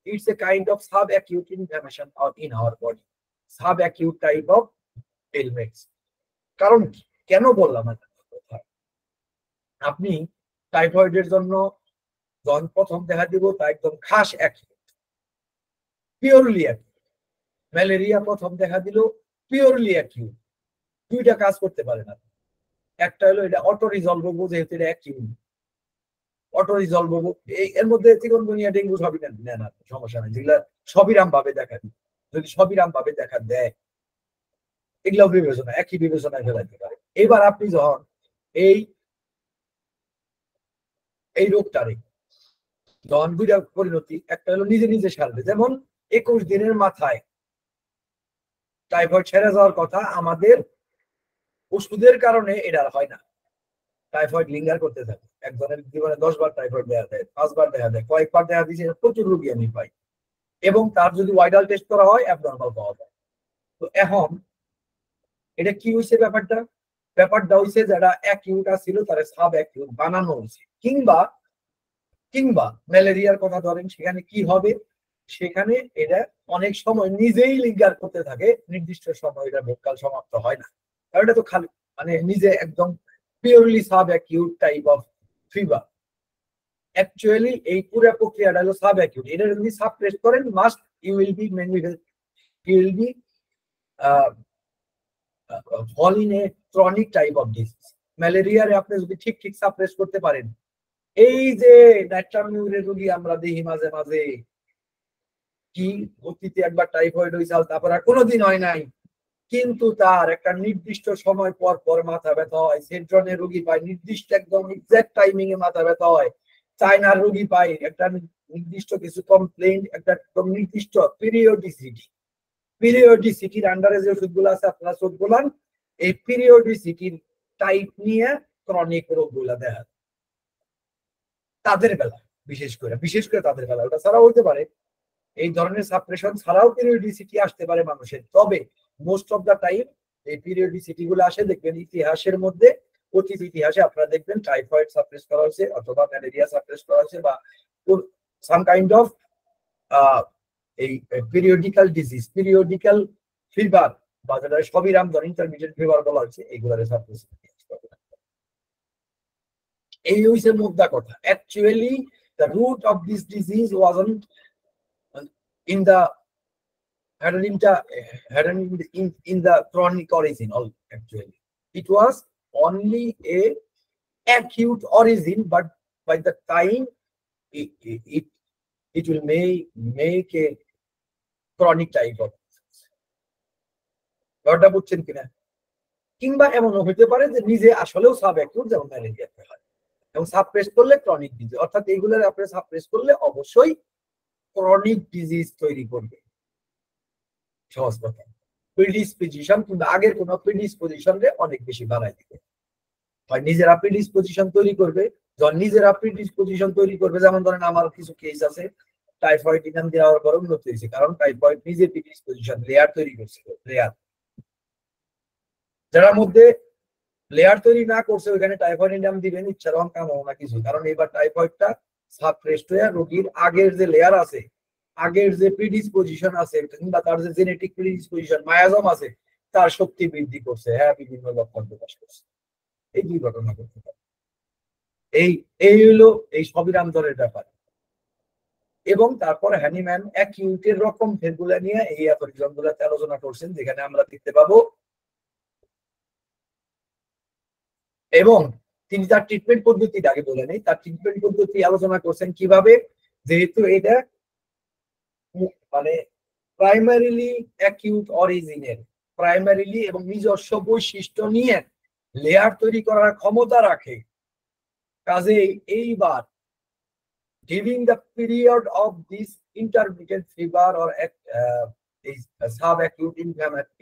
Speaker 1: it's a kind of sub acute inflammation in our body, sub acute type of ailments. কারণ কেন বললাম? আপনি টাইফয়েডের জন্য যখন প্রথম দেখা দিব তা একদম খাস অ্যাকিউট, পিওরলি অ্যাকিউট। ম্যালেরিয়া প্রথম দেখা দিল পিওরলি অ্যাকিউট, দুইটা কাজ করতে পারে না। একটা হলো এটা অটো রিজলভেবল, যেহেতু এটা অ্যাকিউট অটো রিজলভেবল। এর মধ্যে চিকনগুনিয়া, ডেঙ্গু সবই নেন, সমস্যা নেই, যেগুলা সবিরাম ভাবে দেখা দিই, যদি সবিরাম ভাবে দেখা দেয় এগুলো বিবেচনা, একই বিবেচনায় ফেলাইতে পারে। এবার আপনি যখন এই রোগটারে যখন দুইটা পরিণতি, একটা হলো নিজে নিজে সারবে, যেমন 21 দিনের মাথায় টাইফয়েড ছেড়ে যাওয়ার কথা, আমাদের ওষুধের কারণে এটা হয় না, টাইফয়েড লিঙ্গার করতে থাকে। একজনের জীবনে 10 বার টাইফয়েড দেখা দেয়, 5 বার দেখা দেয়, কয়েকবার দেখা দিয়েছে, প্রচুর রোগী আমি পাই, এবং তার যদি ওয়াইডাল টেস্ট করা হয় অ্যাবনর্মাল পাওয়া যায়। তো এখন এটা কি হয়েছে, ব্যাপারটা হয়েছে যারা অ্যাকিউট ছিল তারা সাব অ্যাকিউট বানানো হয়েছে। কিংবা ম্যালেরিয়ার কথা ধরেন, সেখানে কি হবে, সেখানে এটা অনেক সময় নিজেই লিঙ্গার করতে থাকে, নির্দিষ্ট সময় এটা ভোটকাল সমাপ্ত হয় না, কারণ এটা তো খালি মানে নিজে একদম purely sub acute type of fever. Actually এই পুরো প্রক্রিয়াটা হলো সাব অ্যাকিউট। এটা যদি সাপ্রেস করেন must you will be fall in a chronic type of disease. ম্যালেরিয়ারে আপনি যদি ঠিক সাপ্রেস করতে পারেন, এই যে নাইট্রামিউরের রোগী আমরা দেখি মাঝে মাঝে, কি অতীতে একবার টাইফয়েড হয়েছিল, তারপর আর কোনোদিন হয় নাই, কিন্তু তার একটা নির্দিষ্ট সময় পর পর মাথা ব্যথা হয়। সেন্ট্রনের রোগী পায় নির্দিষ্ট একদম এক্সাক্ট টাইমিং এ মাথা ব্যথা হয়। চায়নার রোগী পায় একটা নির্দিষ্ট কিছু কমপ্লেইন, একটা নির্দিষ্ট পিরিয়ডিসিটির আন্ডারে যে ওষুধগুলো আছে আপনারা চোখ বলান, এই পিরিয়ডিসিটির টাইপ নিয়ে ক্রনিক রোগগুলা দেখা তাদের বেলা, বিশেষ করে তাদের বেলা। ওটা ছাড়াও হইতে পারে, এই ধরনের সাপ্রেশন ছাড়াও পিরিয়ডিসিটি আসতে পারে মানুষের, তবে মোস্ট অফ দা টাইম এই পিরিয়ডিসিটি গুলো আসে। দেখবেন ইতিহাসের মধ্যে, অতীত ইতিহাসে আপনারা দেখবেন টাইফয়েড সাপ্রেস করা হয়েছে, অথবা ম্যালেরিয়া সাপ্রেস করা হয়েছে, বা সাম কাইন্ড অফ এই পিরিয়ডিক্যাল ডিজিজ, পিরিয়ডিক্যাল ফিভার, বা যেটা সবিরাম ধরেন ইন্টারমিডিয়েট ফিভার বলা হচ্ছে, এইগুলারে সাপ্রেস। এই হইছে মুদ্রা কথা। Actually the root of this disease wasn't in the chronic origin. Actually, it was only a acute origin, but by the time it will make a chronic type of disease. ব্যাপারটা বুঝছেন কিনা? কিংবা এমনও হতে পারে যে নিজে আসলেও সাব অ্যাকিউট, যেমন ম্যালেরিয়াতে হয়, এবং সাপ্রেস করলে ক্রনিক ডিজিজ, অর্থাৎ এইগুলোর আপনি সাপ্রেস করলে অবশ্যই ক্রনিক ডিজিজ তৈরি করবে। সহজ কথা, প্রিডিসপোজিশন কিংবা আগের কোনো প্রিডিসপোজিশনকে অনেক বেশি বাড়াই দিবে। হয় নিজেরা প্রিডিসপোজিশন তৈরি করবে, যখন নিজেরা প্রিডিসপোজিশন তৈরি করবে, যেমন ধরেন আমার কিছু কেস আছে টাইফয়েড ইনাম দেওয়ার পর উন্নত হয়েছে, কারণ টাইফয়েড নিজে প্রিডিসপোজিশন লেয়ার তৈরি করছিল। যারা মধ্যে লেয়ার তৈরি না করছে ওইখানে টাইফয়েড ইনাম দিবেন ইচ্ছা রকম কাম হবে না কিছু, কারণ এবার টাইফয়েডটা সাপ্রেসড হয়ে রোগীর আগের যে লেয়ার আছে, আগের যে প্রিডিসপোজিশন আছে, কিংবা তার যে জেনেটিক প্রিডিসপোজিশন মায়াজম আছে, তার শক্তি বৃদ্ধি করছে, হ্যাঁ বিভিন্ন লক্ষণ প্রকাশ করছে। এই দুই ঘটনা করতে পারে। এই হলো এই সবিরাম দরের ব্যাপার। এবং তারপর হ্যানিম্যান অ্যাকিউটের রকম ফেরগুলা নিয়ে এই অ্যাফরিজম গুলাতে আলোচনা করছেন, যেখানে আমরা দেখতে পাবো, এবং তিনি তার ট্রিটমেন্ট পদ্ধতিটা আগে বলে নেই, তার ট্রিটমেন্ট পদ্ধতি আলোচনা করছেন কিভাবে, যেহেতু এটা মানে প্রাইমারিলি অ্যাকিউট অরিজিনের, প্রাইমারিলি এবং নিজস্ব বৈশিষ্ট্য নিয়ে লেয়ার তৈরি করার ক্ষমতা রাখে, কাজেই এইবার during the period of this intermittent fever or subacute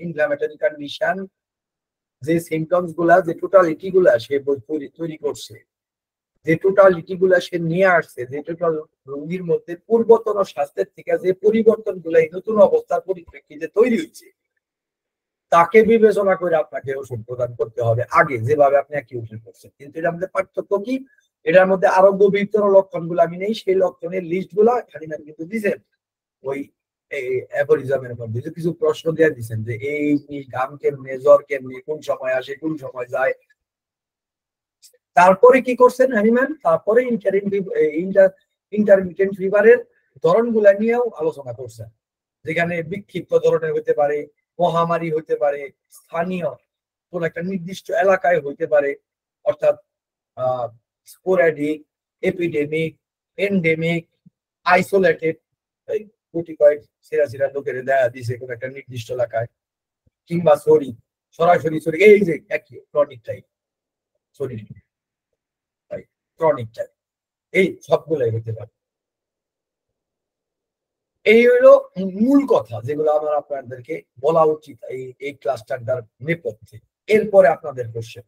Speaker 1: inflammatory condition, যে সিমটমস গুলা, যে টোটালিটি গুলা সে তৈরি করছে, যে টোটালিটি গুলা সে নিয়ে আসছে, যে টোটাল রোগীর মধ্যে পূর্বতন স্বাস্থ্যের থেকে যে পরিবর্তন গুলা এই নতুন অবস্থার পরিপ্রেক্ষিতে তৈরি হয়েছে, তাকে বিবেচনা করে আপনাকে ওষুধ প্রদান করতে হবে আগে, যেভাবে আপনি অ্যাকিউট করছেন। কিন্তু এটার মধ্যে পার্থক্য কি, এটার মধ্যে আরো গভীরতর লক্ষণ গুলো আমি নেই, সেই লক্ষণের লিস্ট গুলা খালি না কিন্তু দিচ্ছেন ওই অ্যাফরিজমের মধ্যে কিছু প্রশ্ন দিয়ে দিচ্ছেন, যে এই ঘাম কেমনে, জ্বর কেমনে, কোন সময় আসে, কোন সময় যায়, তারপরে কি করছেন হ্যানিম্যান? তারপরে ইন্টারমিটেন্ট ফিভারের ধরনগুলা নিয়েও আলোচনা করছেন, যেখানে বিক্ষিপ্ত ধরনের হইতে পারে, মহামারী হইতে পারে, স্থানীয় কোন একটা নির্দিষ্ট এলাকায় হইতে পারে, অর্থাৎ স্পোরাডিক, এপিডেমিক, এন্ডেমিক, আইসোলেটেড, গুটি কয়েক সিরা লোকের দেখা দিছে কোন একটা নির্দিষ্ট এলাকায়, কিংবা সরাসরি এই যে একই ক্রনিক টাইপ, ক্রনিক টাইপ, এই সবগুলাই হতে পারে। এই হলো মূল কথা যেগুলো আমার আপনাদেরকে বলা উচিত এই ক্লাসটার নেপথ্যে। এরপরে আপনাদের কোশ্চেন।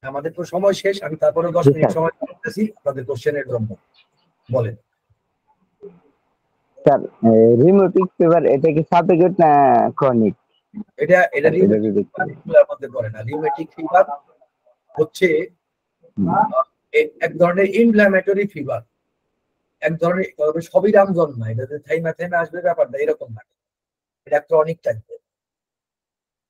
Speaker 1: আমাদের তো সময় শেষ, আমি তারপরে 10 মিনিট সময় দিতেছি আপনাদের কোশ্চেনের জন্য। বলেন
Speaker 3: স্যার, রিউমেটিক ফিভার এটা কি সাব অ্যাকিউট না ক্রনিক?
Speaker 1: এটা রিউমেটিক মধ্যে পড়ে না। রিউমেটিক ফিভার হচ্ছে এক ধরনের ইনফ্ল্যামেটরি ফিভার, এক ধরনের, তবে সবই রামজন না, এটা যে থাইমা আসবে ব্যাপারটা এরকম না, এটা ক্রনিক টাইপের।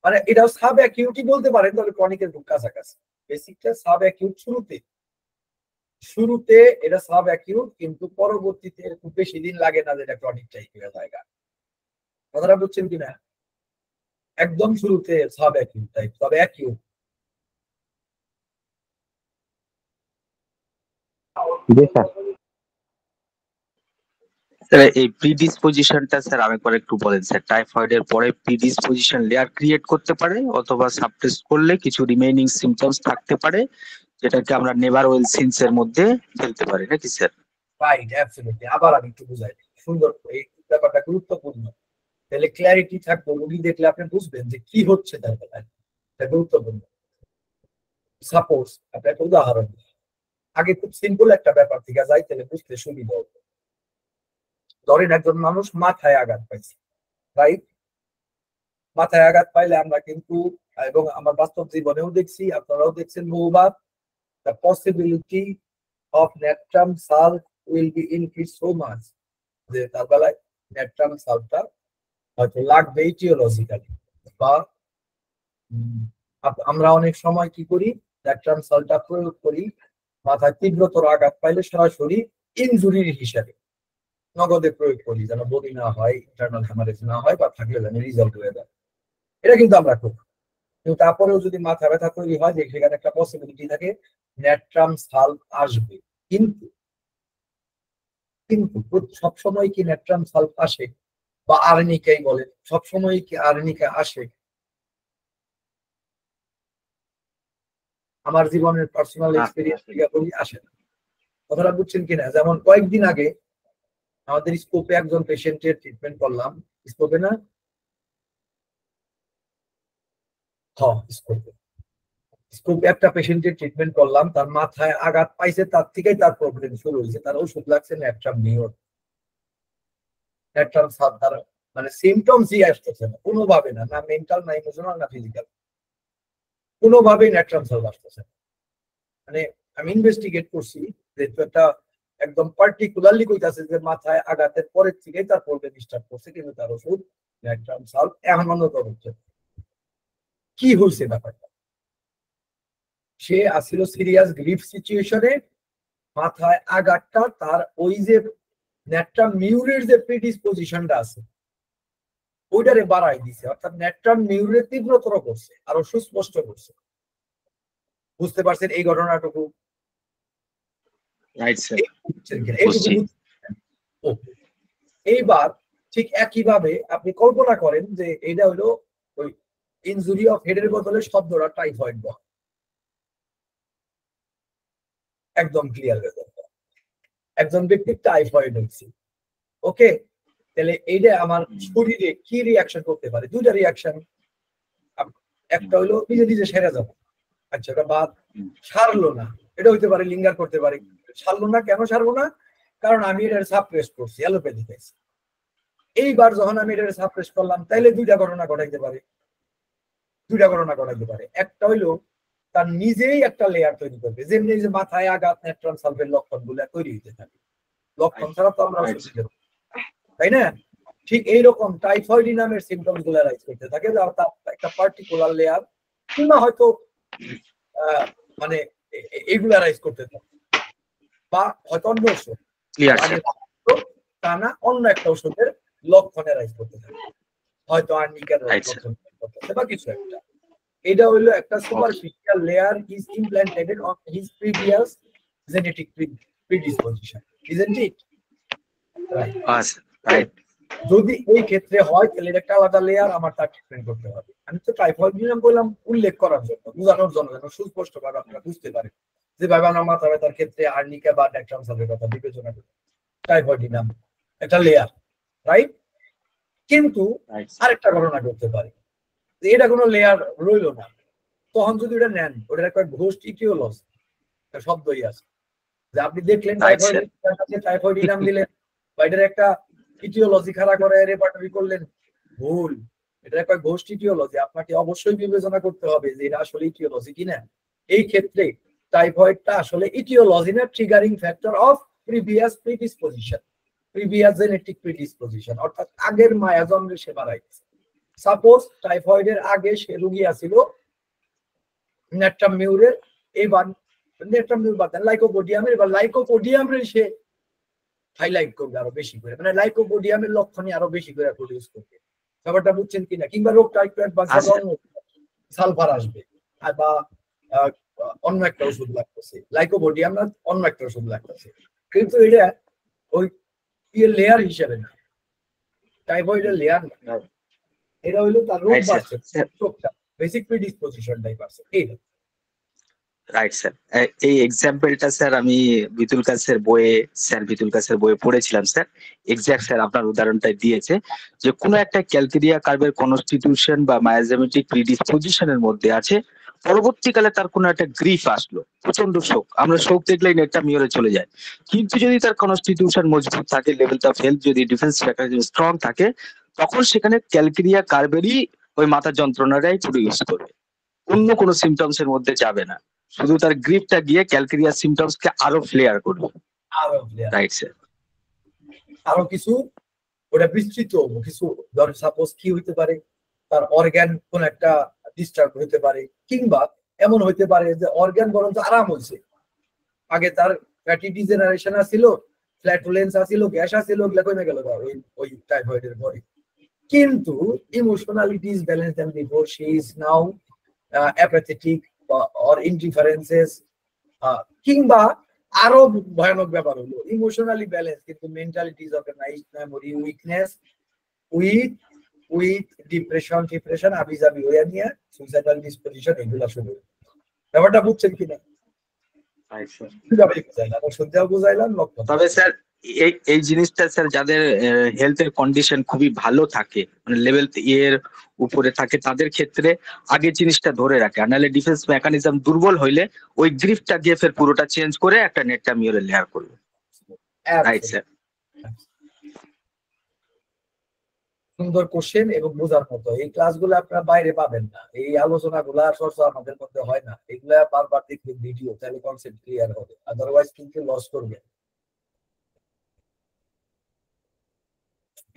Speaker 1: মানে এটাও সাব অ্যাকিউটই বলতে পারেন, তবে ক্রনিকের খুব কাছাকাছি। বেসিকটা সাব অ্যাকিউট শুরুতে এটা সাব অ্যাকিউট, কিন্তু পরবর্তীতে খুব বেশি দিন লাগে না যেটা ক্রনিক টাইপের জায়গা। কথাটা বুঝছেন কিনা? একদম শুরুতে সাব অ্যাকিউট টাইপ, তবে অ্যাকিউট।
Speaker 3: জি স্যার।
Speaker 5: স্যার এই প্রিডিসপোজিশনটা স্যার আরেকবার একটু বলেন স্যার। টাইফয়েডের পরে প্রিডিসপোজিশন লেয়ার ক্রিয়েট করতে পারে, অথবা সাবটেস্ট করলে কিছু রিমেইনিং সিম্পটমস থাকতে পারে, যেটাকে আমরা নেভার ওয়েল সিনস এর মধ্যে ফেলতে পারি, নাকি স্যার?
Speaker 1: Right, absolutely. আবার আমি একটু বুঝাই, সুন্দর, এই ব্যাপারটা গুরুত্বপূর্ণ। তাহলে ক্ল্যারিটি থাকবে, রোগী দেখলে আপনি বুঝবেন যে কি হচ্ছে তার বেলায়, এটা গুরুত্বপূর্ণ। সাপোজ আপনি একটা উদাহরণ আগে, খুব সিম্পল একটা ব্যাপার থেকে যাই, তাহলে বুঝতে সুবিধা হবে। ধরেন একজন মানুষ মাথায় আঘাত পাইছে, রাইট? মাথায় আঘাত পাইলে আমরা কিন্তু, এবং আমার বাস্তব জীবনেও দেখছি, আপনারাও দেখছেন বহুবার, the possibility of natrum salt will be increased so much যে তার বেলায় natrum saltটা হয়তো লাগবে ইটিওলজিক্যালি, বা আমরা অনেক সময় কি করি, natrum saltটা প্রয়োগ করি মাথায় তীব্রতর আঘাত পাইলে সরাসরি ইনজুরির হিসাবে নগদে প্রয়োগ করি, যেন বমি না হয়, ইন্টারনাল হ্যামারেজ না হয়, বা থাকলে যেন রিজলভ হয়ে যায়। এটা কিন্তু আমরা করি। কিন্তু তারপরেও যদি মাথা ব্যথা তৈরি হয়, যে সেখানে একটা পসিবিলিটি থাকে ন্যাট্রাম সাল্ট আসবে, কিন্তু সবসময় কি ন্যাট্রাম সাল্ট আসে, বা আর্নিকাই বলেন, সবসময় কি আর্নিকা আসে? আমার জীবনের পার্সোনাল এক্সপেরিয়েন্স থেকে বলি, আসে না। কথাটা বুঝছেন কিনা? যেমন কয়েকদিন আগে আমাদের স্কোপে একজন পেশেন্টের ট্রিটমেন্ট করলাম, স্কোপে না, স্কোপে একটা পেশেন্টের ট্রিটমেন্ট করলাম, তার মাথায় আঘাত পাইছে, তার থেকেই তার প্রবলেম শুরু হয়েছে। তার ওষুধ লাগছে ন্যাট্রাম নিওর, ন্যাট্রাম সাল্ট। তার মানে সিমটমসই আসতেছে না কোনোভাবে, না মেন্টাল, না ইমোশনাল, না ফিজিক্যাল, কোনোভাবেই ন্যাট্রাম সাল্ট আসতেছে না। মানে আমি ইনভেস্টিগেট করছি, যেহেতু একটা একদম পার্টিকুলারলি কইতাছে যে মাথায় আঘাতের পরের থেকেই তার প্রবলেম স্টার্ট করছে, কিন্তু তার ওষুধ ন্যাট্রাম সাল্ট এখন অন্যতম হচ্ছে। কি হয়েছে ব্যাপারটা? সে আসছিল সিরিয়াস গ্রিফ সিচুয়েশনে, মাথায় আঘাতটা তার ওই যে ন্যাট্রাম মিউরের যে প্রিডিসপোজিশনটা আছে ওইটারে বাড়াই দিছে, অর্থাৎ ন্যাট্রাম মিউরে তীব্রতর করছে, আরো সুস্পষ্ট করছে। বুঝতে পারছেন এই ঘটনাটুকু? এইবার ঠিক একইভাবে আপনি কল্পনা করেন যে এইটা হলো ওই ইনজুরি অফ হেডের বদলে শব্দটা টাইফয়েড বল, একদম ক্লিয়ার হয়ে যাবে। একজন ব্যক্তির টাইফয়েড হয়েছে, ওকে, তাহলে এইটা আমার শরীরে কি রিয়াকশন করতে পারে? দুইটা রিয়াকশন। একটা হইলো নিজে নিজে সেরে যাবো, আচ্ছা এটা বাদ, সারলো না, এটা হইতে পারে লিঙ্গার করতে পারে। সারলো না, কেন সারবো না? কারণ আমি এটা সাপ্রেস করছি, অ্যালোপ্যাথি খাইছি। এইবার যখন আমি এটা সাপ্রেস করলাম, তাইলে দুইটা ঘটনা ঘটাইতে পারে, একটা হইলো তার নিজেই একটা লেয়ার তৈরি করবে, যেমনি যে মাথায় আঘাত ন্যাট্রাম সালফের লক্ষণ গুলো তৈরি হইতে থাকে, লক্ষণ ছাড়া তো আমরা তাই না? ঠিক এইরকম টাইফয়েড নামের সিমটমস গুলো রাইজ করতে থাকে, একটা পার্টিকুলার লেয়ার কিংবা হয়তো মানে এগুলারাইজ করতে থাকে, বা হয়তো অন্য ওষুধ
Speaker 5: ক্লিয়ার
Speaker 1: আগে
Speaker 5: স্যার।
Speaker 1: তা না অন্য একটা ওষুধের লক্ষণেরাইজ করতে থাকে, হয়তো আর্নিকের
Speaker 5: রাইট
Speaker 1: লক্ষণ করতেছে বা কিছু একটা। এটা হইলো একটা superficial layer is implanted on his previous genetic predisposition, isn't it? Right.
Speaker 5: Right.
Speaker 1: যদি এই ক্ষেত্রে হয় তাহলে এটা একটা আলাদা লেয়ার, আমার তার ট্রিটমেন্ট করতে হবে। আমি তো টাইফয়েড নিলাম বললাম উল্লেখ করার জন্য, বোঝানোর জন্য, যেন সুস্পষ্ট ভাবে আপনারা বুঝতে পারেন যেভাবে আমরা মাথা ব্যথার ক্ষেত্রে আর্নিকা বা ডেক্সামেথাসোনের কথা বিবেচনা করি, টাইফয়েড নিলাম একটা লেয়ার, রাইট? কিন্তু আরেকটা ঘটনা করতে পারে যে এটা কোনো লেয়ার রইলো না, তখন যদি ওটা নেন, ওটার একটা ঘোষ ইটিওলজি শব্দই আছে, যে আপনি দেখলেন টাইফয়েড নাম দিলেন বা এটার একটা ইটিওলজি খাড়া করে রেপার্টরি করলেন, ভুল। এটা একটা ঘোষ ইটিওলজি, আপনাকে অবশ্যই বিবেচনা করতে হবে যে এটা আসলে ইটিওলজি কিনা। এই ক্ষেত্রে টাইফয়েডটা আসলে ইটিওলজি না triggering factor of previous predisposition, previous genetic predisposition, অর্থাৎ আগের মায়াজন্মের সে বাড়াইছে। সাপোজ টাইফয়েডের আগে সে রোগী আছিল নেট্রামিউরের, এবার নেট্রামিউর বাদ দেন লাইকোপোডিয়ামের, এবার লাইকোপোডিয়ামের সে হাইলাইট করবে আরো বেশি করে, মানে লাইকোপোডিয়ামের লক্ষণে আরো বেশি করে প্রডিউস করবে। ব্যাপারটা বুঝছেন কিনা? কিংবা রোগটা একটু অ্যাডভান্স সালফার আসবে বা অন্য একটা ওষুধ লাগতেছে, লাইকোপোডিয়াম না অন্য একটা ওষুধ লাগতেছে, কিন্তু এটা ওই লেয়ার হিসেবে না, টাইফয়েডের লেয়ার না, এটা হইলো তার রোগ বাড়ছে, রোগটা বেসিক প্রিডিসপোজিশনটাই বাড়ছে। এইটা
Speaker 5: রাইট স্যার। এই এক্সাম্পলটা স্যার আমি বিতুল কাসের বইয়ে পড়েছিলাম স্যার। এক্সাক্ট স্যার আপনার উদাহরণটাই দিয়েছে যে কোনো একটা ক্যালকেরিয়া কার্ভের কনস্টিটিউশন বা মায়াজেমেটিক প্রিডিসপোজিশনের মধ্যে আছে, পরবর্তীকালে তার কোনো একটা গ্রিফ আসলো, প্রচন্ড শোক, আমরা শোক দেখলেই নেটটা মিওরে চলে যায়। কিন্তু যদি তার কনস্টিটিউশন মজবুত থাকে, লেভেল অফ হেলথ যদি ডিফেন্স মেকানিজম স্ট্রং থাকে, তখন সেখানে ক্যালকেরিয়া কার্ভেরই ওই মাথা যন্ত্রণাটাই প্রডিউস করবে, অন্য কোনো সিমটমস এর মধ্যে যাবে না, শুধু তার গ্রিপটা গিয়ে ক্যালকেরিয়া সিমটমস কে আরো ফ্লেয়ার করবে। Right sir.
Speaker 1: আরো কিছু ওটা বিস্তৃত কিছু, ধর সাপোজ কি হইতে পারে, তার অর্গান কোন একটা ডিস্টার্ব হইতে পারে, কিংবা এমন হইতে পারে যে অর্গান বরঞ্চ আরাম হয়েছে, আগে তার ফ্যাটি ডিজেনারেশন আছিল, ফ্ল্যাটুলেন্স আছিল, গ্যাস আছিল, ওগুলা কমে গেল ওই টাইফয়েডের পরে, কিন্তু emotionally disbalance then before, she is now apathetic or indifferences, কিংবা আরো ভয়ানক ব্যাপার হলো ইমোশনালি ব্যালেন্স কিন্তু mentality is organized, memory weakness, with depression আবিজাবি হইয়া নিয়ে সুইসাইডাল ডিসপোজিশন, এগুলা শুরু। ব্যাপারটা বুঝছেন কিনা? বুঝাইলাম লক্ষ্য।
Speaker 5: তবে স্যার এই জিনিসটা স্যার যাদের হেলথের কন্ডিশন খুবই ভালো থাকে, মানে লেভেল এর উপরে থাকে, তাদের ক্ষেত্রে আগে জিনিসটা ধরে রাখে, আর নাহলে ডিফেন্স মেকানিজম দুর্বল হইলে ওই গ্রিফটা গিয়ে ফের পুরোটা চেঞ্জ করে একটা নেটটা মিওরে লেয়ার করবে। Right sir.
Speaker 1: সুন্দর কোশ্চেন এবং বোঝার মতো। এই ক্লাসগুলো আপনারা বাইরে পাবেন না, এই আলোচনাগুলো চর্চা আমাদের মধ্যে হয় না, এগুলা বারবার দেখবেন ভিডিও, তাহলে কনসেপ্ট ক্লিয়ার হবে, আদারওয়াইজ কিন্তু লস করবেন।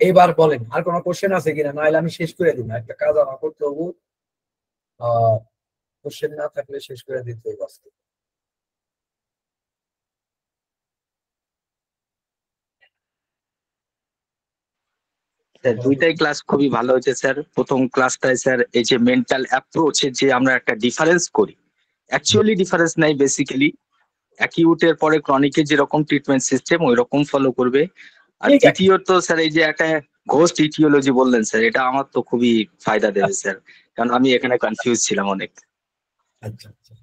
Speaker 1: এবার বলেন আর কোনো কোশ্চেন আছে কিনা, নাহলে আমি শেষ করে দিই, একটা কাজ আমার করতে হবো, কোশ্চেন না থাকলে শেষ করে দিতে হবে আজকে।
Speaker 5: স্যার দুইটাই ক্লাস খুবই ভালো হয়েছে স্যার। প্রথম ক্লাসটায় স্যার এই যে মেন্টাল অ্যাপ্রোচে যে আমরা একটা ডিফারেন্স করি, অ্যাকচুয়ালি ডিফারেন্স নাই, বেসিক্যালি অ্যাকিউটের পরে ক্রনিকের যেরকম ট্রিটমেন্ট সিস্টেম ওই রকম ফলো করবে। আর দ্বিতীয়ত স্যার এই যে একটা ঘোস্ট ইটিওলজি বললেন স্যার, এটা আমার তো খুবই ফায়দা দেবে স্যার, কারণ আমি এখানে কনফিউজ ছিলাম অনেক।
Speaker 1: আচ্ছা আচ্ছা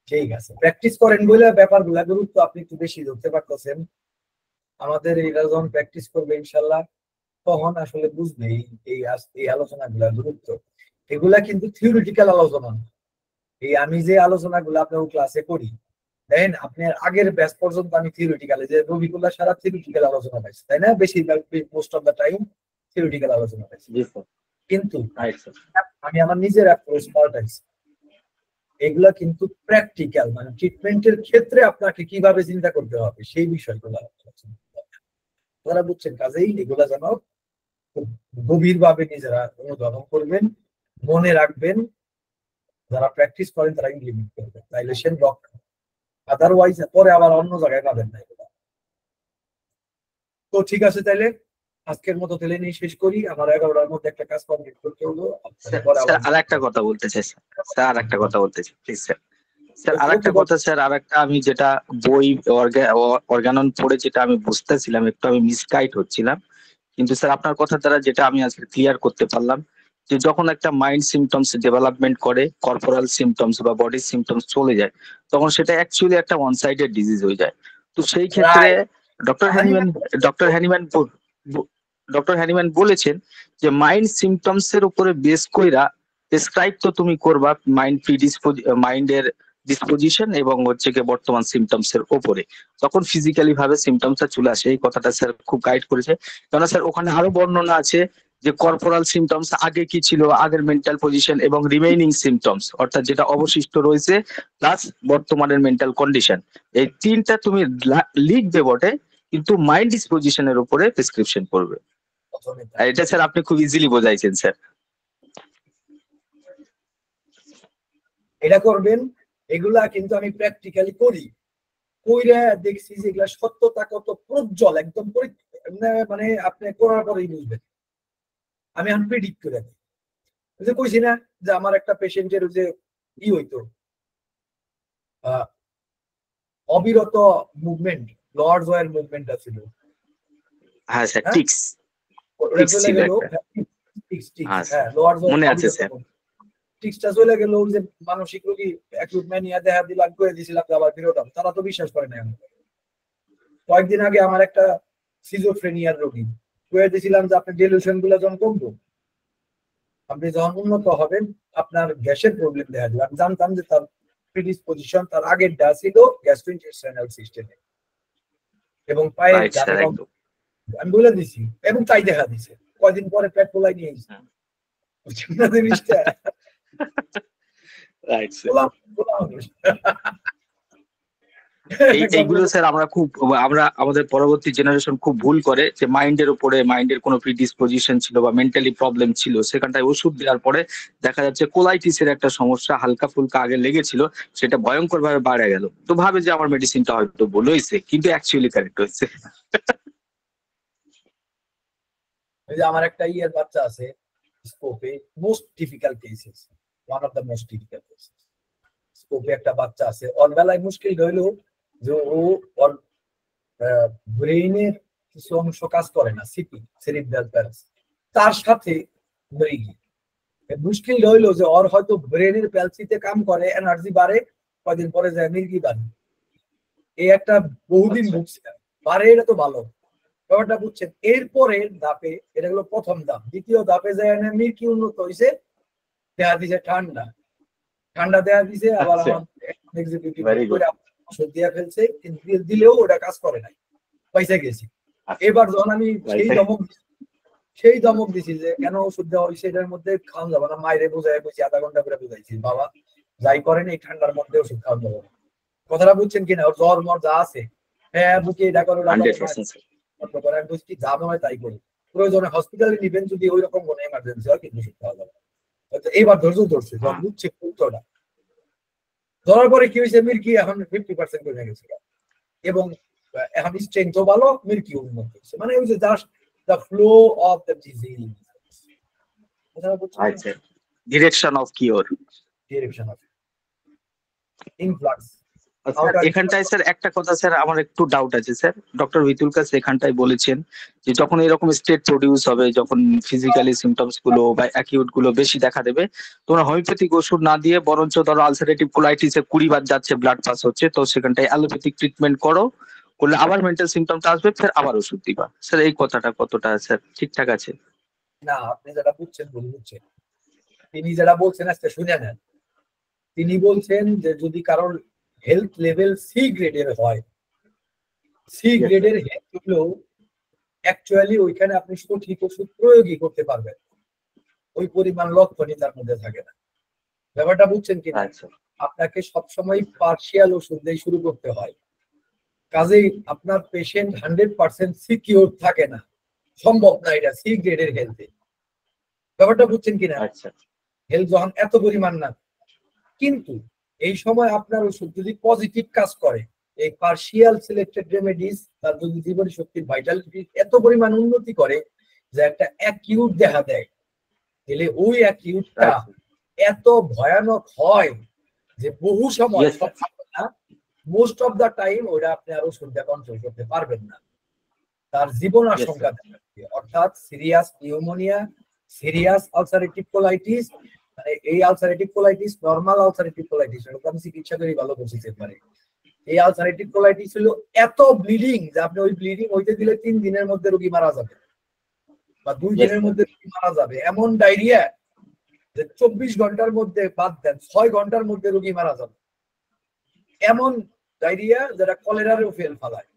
Speaker 1: ঠিক আছে, প্র্যাকটিস করেন বলে ব্যাপারগুলো গুরুত্ব আপনি একটু বেশি ধরতে পারতেছেন। আমাদের এটা যখন প্র্যাকটিস করবে ইনশাল্লাহ, তখন আসলে বুঝবে এই আলোচনাগুলোর গুরুত্ব। এগুলা কিন্তু থিওরিটিক্যাল আলোচনা, এই আমি যে আলোচনাগুলো আপনার ক্লাসে করি, দেখেন আপনার আগের ব্যাচ পর্যন্ত আমি থিওরিটিক্যাল, যে রবিকুল্লাহ সারা থিওরিটিক্যাল আলোচনা পাইছি, তাই না? বেশিরভাগ most of the time theoretical আলোচনা পাইছি, কিন্তু আমি আমার নিজের অ্যাপ্রোচ পাল্টাইছি। এগুলা কিন্তু প্র্যাকটিক্যাল, মানে ট্রিটমেন্টের ক্ষেত্রে আপনাকে কিভাবে চিন্তা করতে হবে সেই বিষয়গুলো আপনারা বুঝছেন। কাজেই এগুলা যেন খুব গভীরভাবে নিজেরা অনুধাবন করবেন, মনে রাখবেন, যারা প্র্যাকটিস করেন তারা ইমপ্লিমেন্ট করবেন, তাইলে সে রক, আদারওয়াইজ পরে আবার অন্য জায়গায় পাবেন না। তো ঠিক আছে, তাইলে আজকের মতো তাহলে নিয়ে শেষ করি। আমার 11টার মধ্যে একটা কাজ কমপ্লিট করতে হলো।
Speaker 5: স্যার আর একটা কথা বলতে চাই স্যার, আর একটা কথা বলতে চাই প্লিজ স্যার। স্যার আর একটা কথা স্যার, আর একটা আমি যেটা বই অর্গানন পড়ে যেটা আমি বুঝতেছিলাম, একটু আমি মিসগাইড হচ্ছিলাম, কিন্তু স্যার আপনার কথা দ্বারা যেটা আমি আজকে ক্লিয়ার করতে পারলাম, যে যখন একটা মাইন্ড সিমটমস ডেভেলপমেন্ট করে, কর্পোরাল সিমটমস বা বডি সিমটমস চলে যায়, তখন সেটা অ্যাকচুয়ালি একটা ওয়ান সাইডেড ডিজিজ হয়ে যায়। তো সেই ক্ষেত্রে ডক্টর হ্যানিম্যান বলেছেন যে মাইন্ড সিমটমস এর উপরে বেস কইরা প্রেসক্রাইব তো তুমি করবা মাইন্ডের ডিসপোজিশন এবং হচ্ছে কি বর্তমান সিমটমস এর উপরে, তখন ফিজিক্যালি ভাবে সিমটমসটা চলে আসে। এই কথাটা স্যার খুব গাইড করেছে, কেননা স্যার ওখানে আরো বর্ণনা আছে যে কর্পোরাল সিমটমস আগে কি ছিল, আগের মেন্টাল পজিশন এবং রিমেইনিং সিমটমস অর্থাৎ যেটা অবশিষ্ট রয়েছে প্লাস বর্তমানের মেন্টাল কন্ডিশন, এই তিনটা তুমি লিখবে বটে, কিন্তু মাইন্ড ডিসপোজিশনের উপরে প্রেসক্রিপশন করবে। এটা স্যার আপনি খুব ইজিলি বোঝাইছেন স্যার।
Speaker 1: এটা করবেন, এগুলা কিন্তু আমি প্র্যাকটিক্যালি করি, কইরা দেখছি যে এগুলা সত্যতা কত প্রজ্জ্বল, একদম মানে আপনি করার পরেই বুঝবেন। আমি এখন প্রেডিক্ট করে দিই, যে কইছি না যে আমার একটা পেশেন্টের যে ই হইতো অবিরত মুভমেন্ট, লর্ডস ওয়ার মুভমেন্ট ছিল।
Speaker 5: হ্যাঁ স্যার, টিক্স ছিল একটা। হ্যাঁ লর্ডস মনে আছে স্যার।
Speaker 1: টিক্সটা চলে গেল, যে মানসিক রোগী অ্যাকিউট ম্যানিয়া দেখা দিলাম, করে দিয়েছিলাম, আবার ফেরত তারা তো বিশ্বাস করে না। কয়েকদিন আগে আমার একটা সিজোফ্রেনিয়ার রোগী করে দিয়েছিলাম যে আপনি ডেলিউশন গুলো যখন কমবো, আপনি যখন উন্নত হবেন আপনার গ্যাসের প্রবলেম দেখা দিল। আমি জানতাম যে তার প্রিডিসপোজিশন তার আগের ডা ছিল গ্যাস্ট্রোইন্টেস্টাইনাল সিস্টেমে এবং পায়ের, আমি বলে দিছি এবং তাই দেখা দিছে। কয়দিন পরে পেট পোলাই নিয়ে এসেছে জিনিসটা।
Speaker 5: এইগুলো স্যার আমরা আমাদের পরবর্তী জেনারেশন খুব ভুল করে, যে মাইন্ডের উপরে মাইন্ডের কোনো প্রিডিসপোজিশন ছিল বা মেন্টালি প্রবলেম ছিল, সেখানটায় ওষুধ দেওয়ার পরে দেখা যাচ্ছে কোলাইটিসের একটা সমস্যা হালকা ফুলকা আগে লেগেছিল, সেটা ভয়ঙ্কর ভাবে বাড়ে গেল, তো ভাবে যে আমার মেডিসিনটা হয়তো ভুল হয়েছে, কিন্তু অ্যাকচুয়ালি কারেক্ট হয়েছে।
Speaker 1: আমার একটা ইয়ের বাচ্চা আছে স্কোপে, most difficult cases, one of the most difficult cases. স্কোপে একটা বাচ্চা আছে, ওর বেলায় মুশকিল হইলো যে ওর ব্রেইনের কিছু অংশ কাজ করে না, সিপি সেরিব্রাল প্যালসি, তার সাথে মৃগী। মুশকিল হইলো যে ওর হয়তো ব্রেনের প্যালসিতে কাম করে, এনার্জি বাড়ে, কয়দিন পরে যায় মৃগী বাড়ে। এই একটা বহুদিন ভুগছে, বাড়ে, এটা তো ভালো ব্যাপারটা বুঝছেন। এরপরে ধাপে, এটা হলো প্রথম ধাপ, দ্বিতীয় ধাপে যায় মৃগী উন্নত হয়েছে, দেখা দিছে ঠান্ডা দেয়া দিছে, আবার ওষুধ দিয়া ফেলছে, দিলেও ওটা কাজ করে নাই, পয়সা গেছি। এবার যখন আমি সেই দমক দিছি যে কেন ওষুধ দেওয়া হয়েছে, এটার মধ্যে খাওয়া যাবে না, মায়েরে বোঝাই বলছি, আধা ঘন্টা করে বুঝাইছি, বাবা যাই করেন এই ঠান্ডার মধ্যে ওষুধ খাওয়া যাবে না। কথাটা বুঝছেন কিনা? ওর জ্বর মর যা আছে, হ্যাঁ বুকে এটা করো, আমি বুঝছি যা হয় তাই করি, প্রয়োজনে হসপিটালে নিবেন যদি ওই রকম কোনো এমার্জেন্সি হয়, কিন্তু ওষুধ খাওয়া যাবে। এইবার ধৈর্য ধরছে, যখন বুঝছে উত্তরটা ধরার পরে কি হয়েছে, মির্কি এখন 50% কমে গেছে এবং এখন স্ট্রেংথও ভালো, মির্কি উন্নত হয়েছে। মানে ওই যে just the flow of the disease,
Speaker 5: direction of cure,
Speaker 1: direction of influx.
Speaker 5: এখানটায় স্যার একটা কথা স্যার আমার একটু ডাউট আছে স্যার, ডক্টর ভিতুল কাছে এখানটায় বলেছেন যে যখন এরকম স্টেট প্রডিউস হবে, যখন ফিজিক্যালি সিমটমস গুলো বা অ্যাকিউট গুলো বেশি দেখা দেবে, তোমরা হোমিওপ্যাথিক ওষুধ না দিয়ে বরঞ্চ ধরো আলসারেটিভ কোলাইটিসে 20 বার যাচ্ছে, ব্লাড পাস হচ্ছে, তো সেখানটায় অ্যালোপ্যাথিক ট্রিটমেন্ট করলে আবার মেন্টাল সিমটমটা আসবে, ফের আবার ওষুধ দিবা। স্যার এই কথাটা কতটা স্যার ঠিকঠাক আছে?
Speaker 1: না, আপনি যেটা বুঝছেন ভুল বুঝছেন। তিনি যেটা বলছেন আজকে শুনে নেন। তিনি বলছেন যে যদি কারোর হেলথ লেভেল সি গ্রেডের হয়, সি গ্রেডের হেলথ হলেও অ্যাকচুয়ালি ওইখানে আপনি সঠিক ওষুধ প্রয়োগই করতে পারবেন, ওই পরিমাণ লক্ষণই তার মধ্যে থাকে না। ব্যাপারটা বুঝছেন কিনা? আপনাকে সবসময় পার্শিয়াল ওষুধ দিয়ে শুরু করতে হয়, কাজেই আপনার পেশেন্ট 100% সিকিউর থাকে না, সম্ভব না এটা সি গ্রেডের হেলথে। ব্যাপারটা বুঝছেন কিনা? হেলথ যখন এত পরিমাণ না, কিন্তু এই সময় আপনার ওষুধ যদি পজিটিভ কাজ করে, এই পার্শিয়াল সিলেক্টেড রেমেডিস তার যদি জীবনী শক্তির ভাইটালিটি এত পরিমাণ উন্নতি করে যে একটা অ্যাকিউট দেখা দেয়, তাহলে ওই অ্যাকিউটটা এত ভয়ানক হয় যে বহু সময়,
Speaker 5: Yes,
Speaker 1: সব সময় না, মোস্ট অফ দা টাইম ওটা আপনি আর ওষুধটা কন্ট্রোল করতে পারবেন না, তার জীবন আশঙ্কা থাকে। অর্থাৎ serious pneumonia, serious ulcerative colitis, এই ulcerative colitis normal ulcerative colitis, আমি চিকিৎসা করে ভালো বুঝতে পারি। এই আলসারেটিভ কোলাইটিস হলো এত ব্লিডিং যে আপনি ওই ব্লিডিং হইতে দিলে 3 দিনের মধ্যে রোগী মারা যাবে বা 2 দিনের মধ্যে রোগী মারা যাবে। এমন ডায়রিয়া যে 24 ঘন্টার মধ্যে, বাদ দেন 6 ঘন্টার মধ্যে রোগী মারা যাবে, এমন ডায়রিয়া যেটা কলেরারেও ফেল ফেলায়।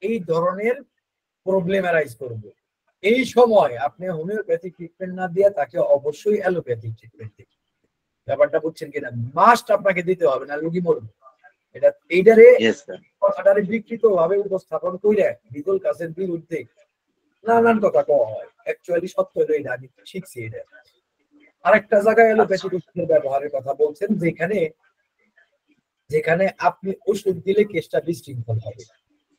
Speaker 1: এই ধরনের প্রবলেম অ্যারাইজ করবে। এই সময় আপনি হোমিওপ্যাথিক ট্রিটমেন্ট না দিয়ে তাকে অবশ্যই অ্যালোপ্যাথিক ট্রিটমেন্ট দিবেন। ব্যাপারটা বুঝছেন কিনা? মাস্ট আপনাকে দিতে হবে, না রোগী মরবে। এটা এইটারে কথাটারে বিকৃত ভাবে উপস্থাপন করে বিকল কাজের বিরুদ্ধে নানান কথা কওয়া হয়। অ্যাকচুয়ালি সত্য হলো এটা, আমি শিখছি এটা। আরেকটা জায়গায় অ্যালোপ্যাথিক ওষুধের ব্যবহারের কথা বলছেন, যেখানে যেখানে আপনি ওষুধ দিলে কেসটা বিশৃঙ্খল হবে।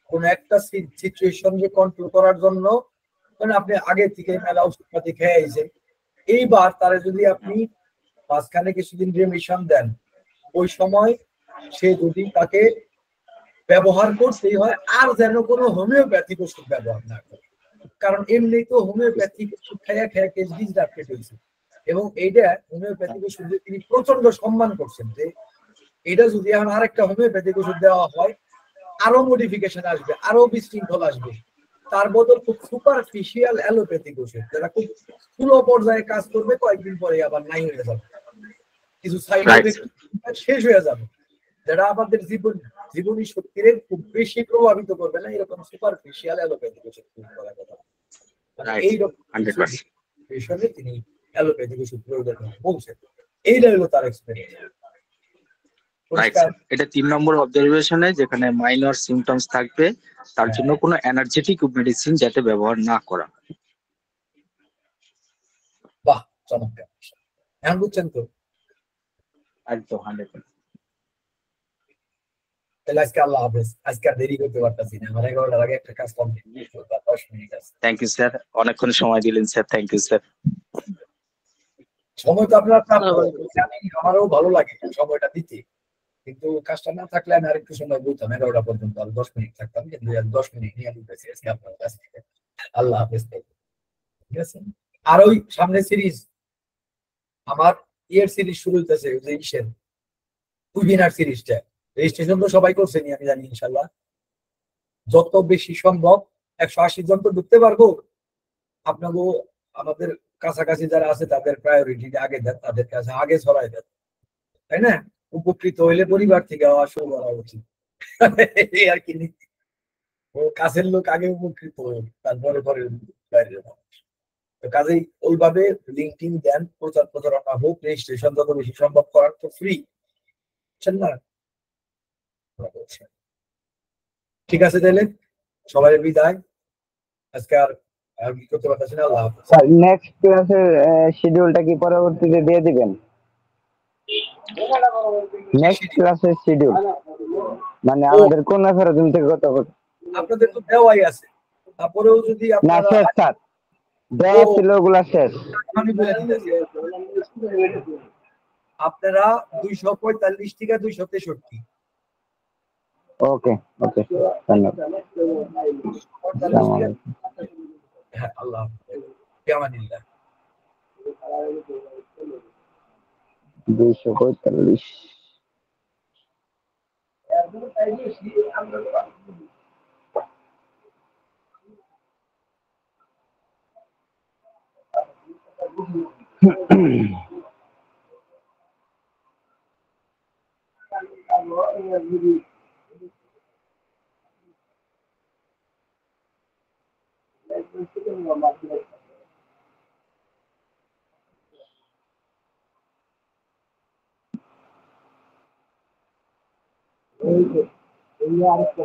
Speaker 1: কোন একটা সিচুয়েশনকে কন্ট্রোল করার জন্য, মানে আপনি আগে থেকে মেলা ওষুধপাতি খেয়ে আইছেন, এইবার তারা যদি আপনি মাঝখানে কিছুদিন রিমিশন দেন, ওই সময় সে যদি তাকে ব্যবহার করতেই হয়, আর যেন কোনো হোমিওপ্যাথিক ওষুধ ব্যবহার না করে। কারণ এমনি তো হোমিওপ্যাথিক ওষুধ খাইয়া খেয়া কেস ডিসডাক্টেড হয়েছে, এবং এইটা হোমিওপ্যাথিক ওষুধ তিনি প্রচন্ড সম্মান করছেন যে এটা যদি এখন আরেকটা হোমিওপ্যাথিক ওষুধ দেওয়া হয় আরো মডিফিকেশন আসবে, আরো বিশৃঙ্খল আসবে। তার বদল খুব সুপারফিশিয়াল অ্যালোপ্যাথিক ওষুধ যেটা খুব স্থূল পর্যায়ে কাজ করবে, কয়েকদিন পরে আবার নাই হয়ে যাবে, কিছু সাইড এফেক্ট শেষ হয়ে যাবে, যেটা আমাদের জীবনী শক্তির খুব বেশি প্রভাবিত করবে না। এরকম সুপারফিশিয়াল অ্যালোপ্যাথিক ওষুধ করার কথা, এইরকম পেশেন্টে তিনি অ্যালোপ্যাথিক ওষুধ প্রয়োগের কথা বলছেন। এইটা হলো তার এক্সপেরিয়েন্স।
Speaker 5: এটা 3 নম্বর অবজারভেশনে, যেখানে মাইনর সিমটমস থাকবে তার জন্য কোনো এনার্জেটিক মেডিসিন যাতে ব্যবহার না করা।
Speaker 1: বাহ, চমৎকার। এখন বুঝছেন তো?
Speaker 5: একদম 100%।
Speaker 1: তাহলে আজকে আল্লাহ হাফেজ, আজকে আর দেরি করতে পারতাছি না, আমার 11টার আগে একটা কাজ কমপ্লিট, 10 মিনিট আছে।
Speaker 5: থ্যাংক ইউ স্যার, অনেকক্ষণ সময় দিলেন স্যার, থ্যাংক ইউ স্যার।
Speaker 1: সময় তো আপনার প্রাপ্য, আমারও ভালো লাগে সময়টা দিতে, কিন্তু কাজটা না থাকলে আমি আরেকটু সময় বলতাম, 11টা পর্যন্ত আর 10 মিনিট থাকতাম, কিন্তু 10 মিনিট নিয়ে নিতেছি আজকে আপনার কাছ থেকে। আল্লাহ হাফেজ। ঠিক আছে, আর ওই সামনে সিরিজ, আমার ইয়ের সিরিজ শুরু হইতেছে, ওই যে ইসের উইবিনার সিরিজটা, রেজিস্ট্রেশন তো সবাই করছেনি আমি জানি, ইনশাল্লাহ যত বেশি সম্ভব 180 জন তো ঢুকতে পারবো। আপনাকে আমাদের কাছাকাছি যারা আছে তাদের প্রায়োরিটি আগে দেন, তাদের কাছে আগে ছড়াই দেন, তাই না? উপকৃত হইলে পরিবার থেকে শুরু করা উচিত এই আর কি। ও কাছের লোক আগে উপকৃত হোক, তারপরে পরে বাইরের মানুষ। তো কাজেই ওইভাবে লিঙ্কডিন দেন, প্রচার প্রচারণা হোক, রেজিস্ট্রেশন যত বেশি সম্ভব করার তো ফ্রি, বুঝছেন না? ঠিক আছে, তাহলে সবাই বিদায়, আজকে আর কি করতে পারতেছি না। আল্লাহ হাফেজ।
Speaker 3: স্যার নেক্সট ক্লাসের শিডিউলটা কি পরবর্তীতে দিয়ে দিবেন? নেক্সট ক্লাসের শিডিউল মানে আমাদের কোন ফেরদিন থেকে কত?
Speaker 1: আপনাদের তো দেওয়াই আছে, তারপরেও যদি
Speaker 3: না
Speaker 1: আপনারা
Speaker 3: শেষ স্যার, দেওয়া ছিল ওগুলা শেষ।
Speaker 1: আমি বলে দিতেছি, আপনারা 245 থেকে 263।
Speaker 3: ওকে ওকে, ধন্যবাদ।
Speaker 1: হ্যাঁ, আল্লাহ হাফেজ। ফিয়ামানিল্লাহ।
Speaker 3: 245। এই যে এই আরেকটা